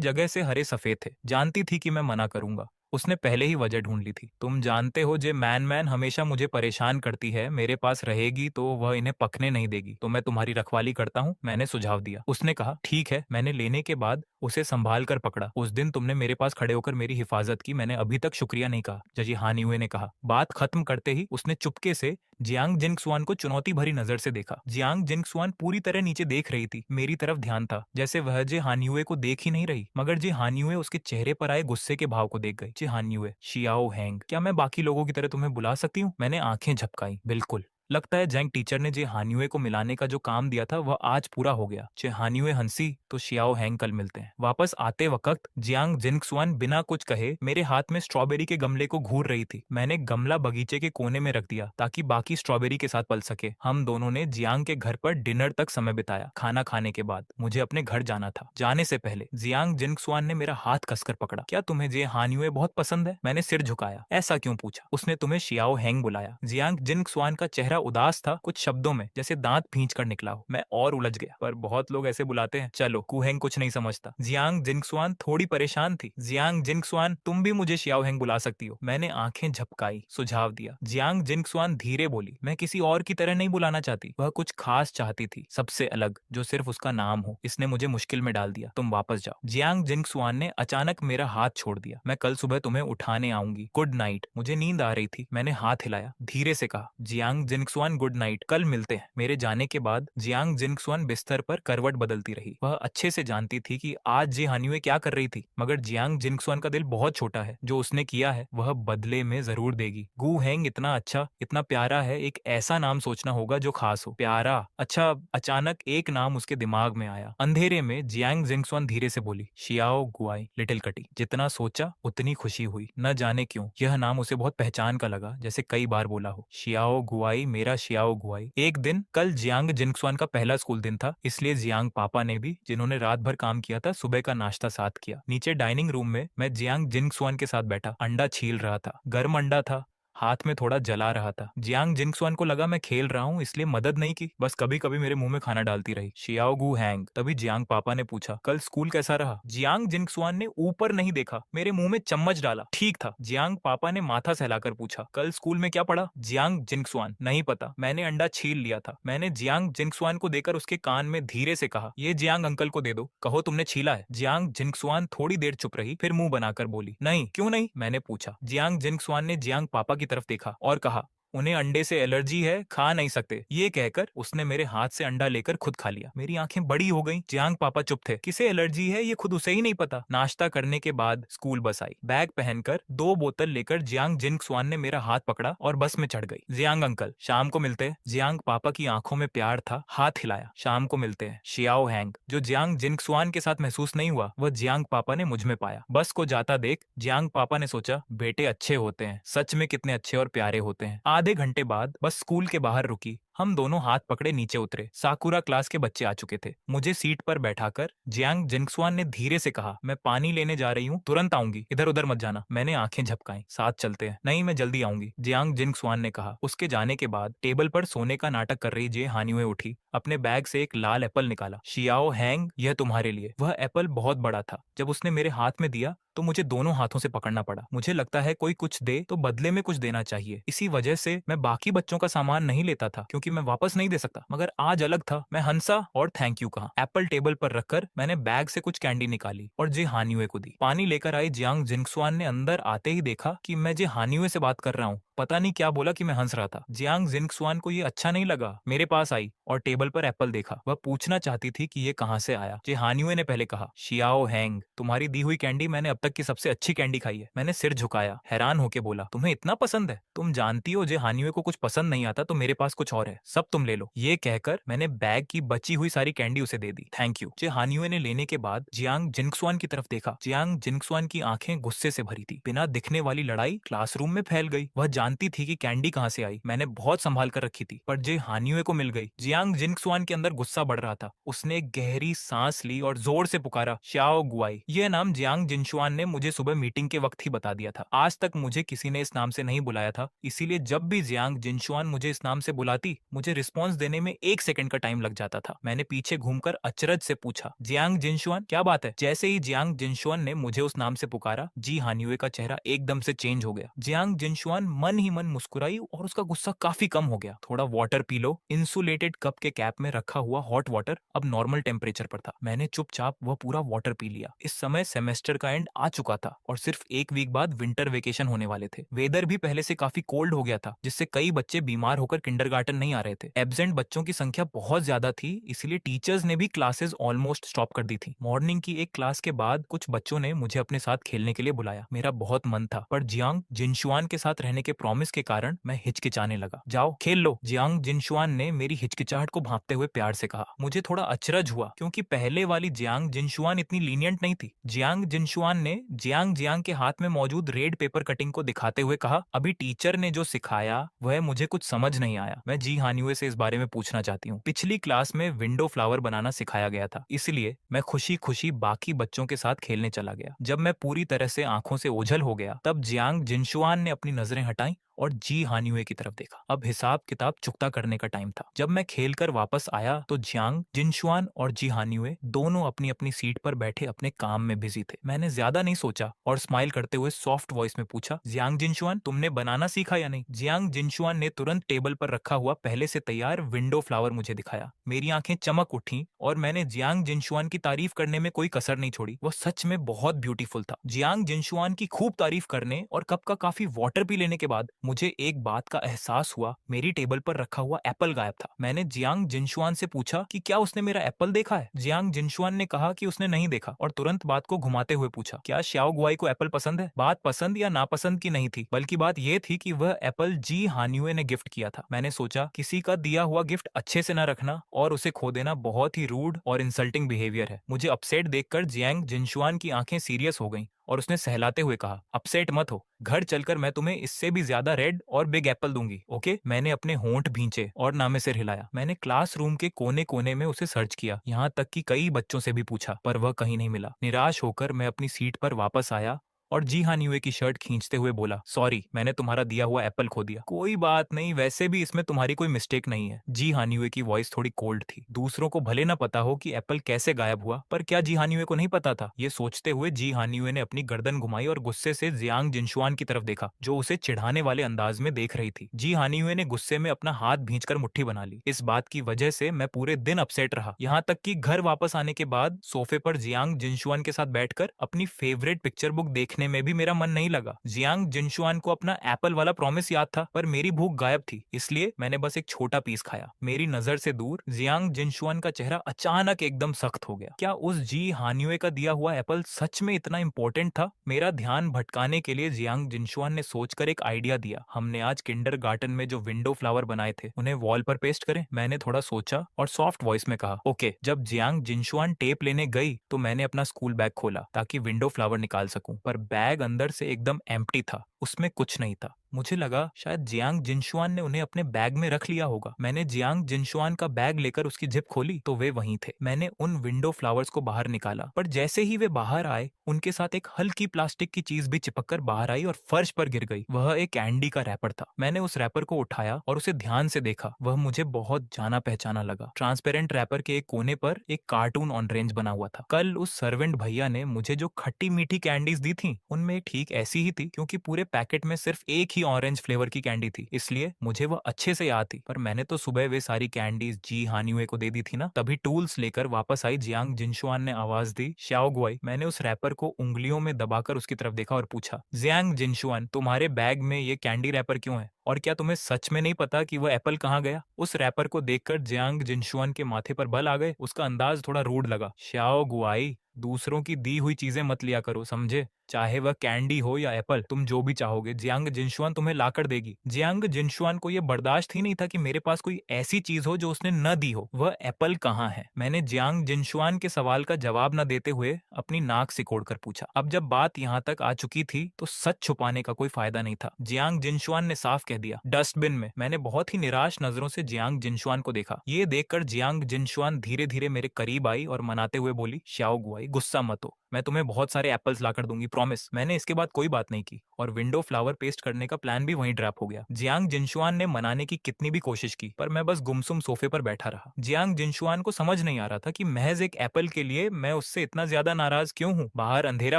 जगह से हरे सफेद थे। जानती थी कि मैं मना करूंगा। उसने पहले ही वजह ढूंढ ली थी। तुम जानते हो, जे मैन हमेशा मुझे परेशान करती है। मेरे पास रहेगी तो वह इन्हें पकने नहीं देगी, तो मैं तुम्हारी रखवाली करता हूँ, मैंने सुझाव दिया। उसने कहा, ठीक है। मैंने लेने के बाद उसे संभाल कर पकड़ा। उस दिन तुमने मेरे पास खड़े होकर मेरी हिफाजत की, मैंने अभी तक शुक्रिया नहीं कहा, जजी हानियुए ने कहा। बात खत्म करते ही उसने चुपके से जियांग जिंगसुआन को चुनौती भरी नजर से देखा। जियांग जिंगसुआन पूरी तरह नीचे देख रही थी। मेरी तरफ ध्यान था, जैसे वह जे हानियुए को देख ही नहीं रही, मगर जे हानियुए उसके चेहरे पर आए गुस्से के भाव को देख गई। जे हानियुए, शियाओ हैंग, क्या मैं बाकी लोगों की तरह तुम्हें बुला सकती हूँ? मैंने आंखें झपकाई। बिल्कुल। लगता है जैंग टीचर ने जे हानियुए को मिलाने का जो काम दिया था वह आज पूरा हो गया। जे हानियुए हंसी तो शियाओ हैंग कल मिलते हैं। वापस आते वक्त जियांग जिंगसुआन बिना कुछ कहे मेरे हाथ में स्ट्रॉबेरी के गमले को घूर रही थी। मैंने गमला बगीचे के कोने में रख दिया ताकि बाकी स्ट्रॉबेरी के साथ पल सके। हम दोनों ने जियांग के घर पर डिनर तक समय बिताया। खाना खाने के बाद मुझे अपने घर जाना था। जाने से पहले जियांग जिंगसुआन ने मेरा हाथ कसकर पकड़ा। क्या तुम्हें जे हानियुए बहुत पसंद है? मैंने सिर झुकाया। ऐसा क्यों पूछा? उसने तुम्हें शियाओ हैंग बुलाया। जियांग जिंगसुआन का चेहरा उदास था, कुछ शब्दों में जैसे दांत भींच कर निकला हो। मैं और उलझ गया, पर बहुत लोग ऐसे बुलाते हैं। चलो, कुहेंग कुछ नहीं समझता। जियांग जिंगसुआन थोड़ी परेशान थी। जियांग जिंगसुआन, तुम भी मुझे शियाओ हैंग बुला सकती हो। मैंने आंखें झपकाई, सुझाव दिया। जियांग जिंगसुआन धीरे बोली, मैं किसी और की तरह नहीं बुलाना चाहती। वह कुछ खास चाहती थी, सबसे अलग, जो सिर्फ उसका नाम हो। इसने मुझे मुश्किल में डाल दिया। तुम वापस जाओ। जियांग जिंगसुआन ने अचानक मेरा हाथ छोड़ दिया। मैं कल सुबह तुम्हें उठाने आऊंगी। Good night. मुझे नींद आ रही थी। मैंने हाथ हिलाया, धीरे से कहा, जियांग जिंगसुआन गुड नाइट, कल मिलते हैं। मेरे जाने के बाद जियांग जिंगसुआन बिस्तर पर करवट बदलती रही। वह अच्छे से जानती थी कि आज जे हानियुए क्या कर रही थी, मगर जियांग जिंगसुआन का दिल बहुत छोटा है। जो उसने किया है वह बदले में जरूर देगी। गू हैंग इतना अच्छा, इतना प्यारा है। एक ऐसा नाम सोचना होगा जो खास हो। प्यारा, अच्छा। अचानक एक नाम उसके दिमाग में आया। अंधेरे में जियांग जिंगसुआन धीरे से बोली, शियाओ गुआई, लिटिल कटी। जितना सोचा उतनी खुशी हुई। न जाने क्यों यह नाम उसे बहुत पहचान का लगा, जैसे कई बार बोला हो। शियाओ गुआई, मेरा शियाओ गुआई। एक दिन, कल जियांग जिंगसुआन का पहला स्कूल दिन था, इसलिए जियांग पापा ने भी, जिन्होंने रात भर काम किया था, सुबह का नाश्ता साथ किया। नीचे डाइनिंग रूम में मैं जियांग जिंगसुआन के साथ बैठा, अंडा छील रहा था। गर्म अंडा था, हाथ में थोड़ा जला रहा था। जियांग जिंगसुआन को लगा मैं खेल रहा हूँ, इसलिए मदद नहीं की, बस कभी कभी मेरे मुंह में खाना डालती रही। शियाओ गू हैंग। तभी जियांग पापा ने पूछा, कल स्कूल कैसा रहा? जियांग जिंगसुआन ने ऊपर नहीं देखा, मेरे मुंह में चम्मच डाला। ठीक था। जियांग पापा ने माथा सहलाकर पूछा, कल स्कूल में क्या पढ़ा? जियांग जिंगसुआन, नहीं पता, मैंने अंडा छील लिया था। मैंने जियांग जिंगसुआन को देकर उसके कान में धीरे से कहा, ये जियांग अंकल को दे दो, कहो तुमने छीला है। जियांग जिंगसुआन थोड़ी देर चुप रही, फिर मुंह बनाकर बोली, नहीं। क्यों नहीं? मैंने पूछा। जियांग जिंगसुआन ने जियांग पापा की तरफ देखा और कहा, उन्हें अंडे से एलर्जी है, खा नहीं सकते। ये कहकर उसने मेरे हाथ से अंडा लेकर खुद खा लिया। मेरी आंखें बड़ी हो गईं। जियांग पापा चुप थे। किसे एलर्जी है ये खुद उसे ही नहीं पता। नाश्ता करने के बाद स्कूल बस आई। बैग पहनकर 2 बोतल लेकर जियांग जिंगसुआन ने मेरा हाथ पकड़ा और बस में चढ़ गई। जियांग अंकल, शाम को मिलते हैं। जियांग पापा की आंखों में प्यार था, हाथ हिलाया। शाम को मिलते हैं। Xiao hang. जो जियांग जिंगसुआन के साथ महसूस नहीं हुआ, वह जियांग पापा ने मुझ में पाया। बस को जाता देख जियांग पापा ने सोचा, बेटे अच्छे होते हैं, सच में कितने अच्छे और प्यारे होते हैं। आधे घंटे बाद बस स्कूल के बाहर रुकी। हम दोनों हाथ पकड़े नीचे उतरे। साकुरा क्लास के बच्चे आ चुके थे। मुझे सीट पर बैठाकर जियांग जिंगसुआन ने धीरे से कहा, मैं पानी लेने जा रही हूँ, तुरंत आऊंगी, इधर उधर मत जाना। मैंने आंखें झपकाई। साथ चलते हैं। नहीं, मैं जल्दी आऊंगी, जियांग जिंगसुआन ने कहा। उसके जाने के बाद टेबल पर सोने का नाटक कर रही जे हानियुए उठी। अपने बैग से एक लाल एप्पल निकाला। शियाओ हैंग, यह तुम्हारे लिए। वह एप्पल बहुत बड़ा था। जब उसने मेरे हाथ में दिया तो मुझे दोनों हाथों से पकड़ना पड़ा। मुझे लगता है कोई कुछ दे तो बदले में कुछ देना चाहिए। इसी वजह से मैं बाकी बच्चों का सामान नहीं लेता था, क्योंकि मैं वापस नहीं दे सकता। मगर आज अलग था। मैं हंसा और थैंक यू कहा। एप्पल टेबल पर रखकर मैंने बैग से कुछ कैंडी निकाली और जे हानियुए को दी। पानी लेकर आई जियांग जिंगसुआन ने अंदर आते ही देखा कि मैं जे हानियुए से बात कर रहा हूँ। पता नहीं क्या बोला कि मैं हंस रहा था। जियांग जिंगसुआन को ये अच्छा नहीं लगा। मेरे पास आई और टेबल पर एप्पल देखा। वह पूछना चाहती थी कि ये कहाँ से आया। जे हानियुए ने पहले कहा, शियाओ हैंग, तुम्हारी दी हुई कैंडी मैंने अब तक की सबसे अच्छी कैंडी खाई है। मैंने सिर झुकाया, हैरान होके बोला, तुम्हें इतना पसंद है? तुम जानती हो जे हानियुए को कुछ पसंद नहीं आता तो मेरे पास कुछ और है, सब तुम ले लो। ये कहकर मैंने बैग की बची हुई सारी कैंडी उसे दे दी। Thank you. जे हानियुए ने लेने के बाद जियांग जिंगसुआन की तरफ देखा। जियांग जिंगसुआन की आंखें गुस्से से भरी थी। बिना दिखने वाली लड़ाई क्लासरूम में फैल गई। वह जानती थी कि कैंडी कहाँ से आई। मैंने बहुत संभाल कर रखी थी, पर जे हानियुए को मिल गई। जियांग जिंगसुआन के अंदर गुस्सा बढ़ रहा था। उसने एक गहरी सांस ली और जोर से पुकारा, शाओ गुआई। यह नाम जियांग जिनशुआन ने मुझे सुबह मीटिंग के वक्त ही बता दिया था। आज तक मुझे किसी ने इस नाम से नहीं बुलाया था, इसीलिए जब भी जियांग जिनशुआन मुझे इस नाम से बुलाती, मुझे रिस्पॉन्स देने में 1 सेकंड का टाइम लग जाता था। मैंने पीछे घूमकर अचरज से पूछा, जियांग जिनशुआन, क्या बात है? जैसे ही जियांग जिनशुआन ने मुझे उस नाम से पुकारा, जी हानियुए का चेहरा एकदम से चेंज हो गया। जियांग जिनशुआन मन ही मन मुस्कुराई और उसका गुस्सा काफी कम हो गया। थोड़ा water P low. Insulated cup के कैप में रखा हुआ हॉट वाटर अब नॉर्मल टेम्परेचर पर था। मैंने चुपचाप वह पूरा वाटर पी लिया। इस समय सेमेस्टर का एंड आ चुका था और सिर्फ 1 वीक बाद विंटर वेकेशन होने वाले थे। वेदर भी पहले से काफी कोल्ड हो गया था, जिससे कई बच्चे बीमार होकर किंडरगार्टन नहीं आ रहे थे। एब्सेंट बच्चों की संख्या बहुत ज्यादा थी, इसलिए टीचर्स ने भी क्लासेस ऑलमोस्ट स्टॉप कर दी थी। मॉर्निंग की एक क्लास के बाद कुछ बच्चों ने मुझे अपने साथ खेलने के लिए बुलाया। मेरा बहुत मन था, पर जियांग जिनशुआन के साथ रहने के प्रॉमिस के कारण मैं हिचकिचाने लगा। जाओ खेल लो, जियांग जिनशुआन ने मेरी हिचकिचाहट को भांपते हुए प्यार से कहा। मुझे थोड़ा अचरज हुआ, क्योंकि पहले वाली जियांग जिनशुआन इतनी लीनियंट नहीं थी। जियांग जिनशुआन ने जियांग जियांग के हाथ में मौजूद रेड पेपर कटिंग को दिखाते हुए कहा, अभी टीचर ने जो सिखाया वह मुझे कुछ समझ नहीं आया। मैं जी हानियुए से इस बारे में पूछना चाहती हूँ। पिछली क्लास में विंडो फ्लावर बनाना सिखाया गया था, इसलिए मैं खुशी खुशी बाकी बच्चों के साथ खेलने चला गया। जब मैं पूरी तरह से आंखों से ओझल हो गया, तब जियांग जिनशुआन ने अपनी नजरें हटाई और जी हानियुए की तरफ देखा। अब हिसाब किताब चुकता करने का टाइम था। जब मैं खेलकर वापस आया तो जियांग जिनशुआन और जी हानियुए दोनों अपनी अपनी सीट पर बैठे अपने काम में बिजी थे। मैंने ज्यादा नहीं सोचा और स्माइल करते हुए सॉफ्ट वॉइस में पूछा, जियांग जिनशुआन, तुमने बनाना सीखा या नहीं? जियांग जिनशुआन ने तुरंत टेबल पर रखा हुआ पहले से तैयार विंडो फ्लावर मुझे दिखाया। मेरी आंखें चमक उठी और मैंने जियांग जिनशुआन की तारीफ करने में कोई कसर नहीं छोड़ी। वो सच में बहुत ब्यूटीफुल था। जियांग जिनशुआन की खूब तारीफ करने और कप का काफी वाटर पी लेने के बाद मुझे एक बात का एहसास हुआ, मेरी टेबल पर रखा हुआ एप्पल गायब था। मैंने जियांग जिनशुआन से पूछा कि क्या उसने मेरा एप्पल देखा है? जियांग जिनशुआन ने कहा कि उसने नहीं देखा और तुरंत बात को घुमाते हुए पूछा, क्या श्याओ गुआई को एप्पल पसंद है? बात पसंद या नापसंद की नहीं थी, बल्कि बात यह थी कि वह एप्पल जी हानियुए ने गिफ्ट किया था। मैंने सोचा, किसी का दिया हुआ गिफ्ट अच्छे से न रखना और उसे खो देना बहुत ही रूड और इंसल्टिंग बिहेवियर है। मुझे अपसेट देखकर जियांग जिनशुआन की आंखें सीरियस हो गईं और उसने सहलाते हुए कहा, अपसेट मत हो, घर चलकर मैं तुम्हें इससे भी ज्यादा रेड और बिग एप्पल दूंगी, ओके? मैंने अपने होंठ भींचे और नामे सिर हिलाया। मैंने क्लासरूम के कोने कोने में उसे सर्च किया, यहाँ तक कि कई बच्चों से भी पूछा, पर वह कहीं नहीं मिला। निराश होकर मैं अपनी सीट पर वापस आया और जी हानियुए की शर्ट खींचते हुए बोला, सॉरी, मैंने तुम्हारा दिया हुआ एप्पल खो दिया। कोई बात नहीं, वैसे भी इसमें तुम्हारी कोई मिस्टेक नहीं है। जी हानियुए की वॉइस थोड़ी कोल्ड थी। दूसरों को भले न पता हो कि एप्पल कैसे गायब हुआ, पर क्या जी हानियुए को नहीं पता था? ये सोचते हुए जी हानियुए ने अपनी गर्दन घुमाई और गुस्से से जियांग जिनशुआन की तरफ देखा, जो उसे चिढ़ाने वाले अंदाज में देख रही थी। जी हानियुए ने गुस्से में अपना हाथ भींचकर मुट्ठी बना ली। इस बात की वजह से मैं पूरे दिन अपसेट रहा, यहाँ तक कि घर वापस आने के बाद सोफे पर जियांग जिनशुआन के साथ बैठकर अपनी फेवरेट पिक्चर बुक देखने देखने में भी मेरा मन नहीं लगा। जियांग जिनशुआन को अपना एप्पल वाला प्रॉमिस याद था, पर मेरी भूख गायब थी, इसलिए मैंने बस एक छोटा पीस खाया। मेरी नजर से दूर जियांग जिनशुआन का चेहरा अचानक एकदम सख्त हो गया। क्या उस जी हान्युए का दिया हुआ एप्पल सच में इतना इंपॉर्टेंट था? मेरा ध्यान भटकाने के लिए जियांग जिनशुआन ने सोचकर एक आइडिया दिया। हमने आज किंडरगार्टन में जो विंडो फ्लावर बनाए थे, उन्हें वॉल पर पेस्ट करें। मैंने थोड़ा सोचा और सॉफ्ट वॉइस में कहा, ओके। जब जियांग जिनशुआन टेप लेने गई तो मैंने अपना स्कूल बैग खोला ताकि विंडो फ्लावर निकाल सकूं, पर बैग अंदर से एकदम एम्प्टी था, उसमें कुछ नहीं था। मुझे लगा शायद जियांग जिनशुआन ने उन्हें अपने बैग में रख लिया होगा। मैंने जियांग जिनशुआन का बैग लेकर उसकी जिप खोली तो वे वहीं थे। मैंने उन विंडो फ्लावर्स को बाहर निकाला, पर जैसे ही वे बाहर आए उनके साथ एक हल्की प्लास्टिक की चीज भी चिपककर बाहर आई और फर्श पर गिर गई। वह एक कैंडी का रैपर था। मैंने उस रैपर को उठाया और उसे ध्यान से देखा। वह मुझे बहुत जाना पहचाना लगा। ट्रांसपेरेंट रैपर के एक कोने पर एक कार्टून ऑरेंज बना हुआ था। कल उस सर्वेंट भैया ने मुझे जो खट्टी मीठी कैंडीज दी थी, उनमें एक ठीक ऐसी ही थी, क्योंकि पूरे पैकेट में सिर्फ एक ही ऑरेंज फ्लेवर की कैंडी थी, इसलिए मुझे वह अच्छे से याद थी। पर मैंने तो सुबह वे सारी कैंडीज जी हान्युए को दे दी थी ना। तभी टूल्स लेकर वापस आई जियांग जिनशुआन ने आवाज दी, श्याओ गुआई। मैंने उस रैपर को उंगलियों में दबाकर उसकी तरफ देखा और पूछा, जियांग जिनशुआन, तुम्हारे बैग में ये कैंडी रैपर क्यों है? और क्या तुम्हें सच में नहीं पता कि वह एप्पल कहाँ गया? उस रैपर को देखकर जियांग जिनशुआन के माथे पर बल आ गए। उसका अंदाज थोड़ा रूड लगा। श्याओ गुआई, दूसरों की दी हुई चीजें मत लिया करो, समझे? चाहे वह कैंडी हो या एप्पल, तुम जो भी चाहोगे जियांग जिनशुआन तुम्हें लाकर देगी। जियांग जिनशुआन को यह बर्दाश्त ही नहीं था कि मेरे पास कोई ऐसी चीज हो जो उसने न दी हो। वह एप्पल कहाँ है? मैंने जियांग जिनशुआन के सवाल का जवाब न देते हुए अपनी नाक सिकोड़कर पूछा। अब जब बात यहाँ तक आ चुकी थी तो सच छुपाने का कोई फायदा नहीं था। जियांग जिनशुआन ने साफ कह दिया, डस्टबिन में। मैंने बहुत ही निराश नजरों से जियांग जिनशुआन को देखा। ये देखकर जियांग जिनशुआन धीरे धीरे मेरे करीब आई और मनाते हुए बोली, श्याओ गुआई, गुस्सा मत हो, मैं तुम्हें बहुत सारे एप्पल्स लाकर दूंगी, प्रॉमिस। मैंने इसके बाद कोई बात नहीं की और विंडो फ्लावर पेस्ट करने का प्लान भी वहीं ड्रॉप हो गया। जियांग जिनशुआन ने मनाने की कितनी भी कोशिश की, पर मैं बस गुमसुम सोफे पर बैठा रहा। जियांग जिनशुआन को समझ नहीं आ रहा था कि महज एक एप्पल के लिए मैं उससे इतना ज्यादा नाराज क्यों हूँ। बाहर अंधेरा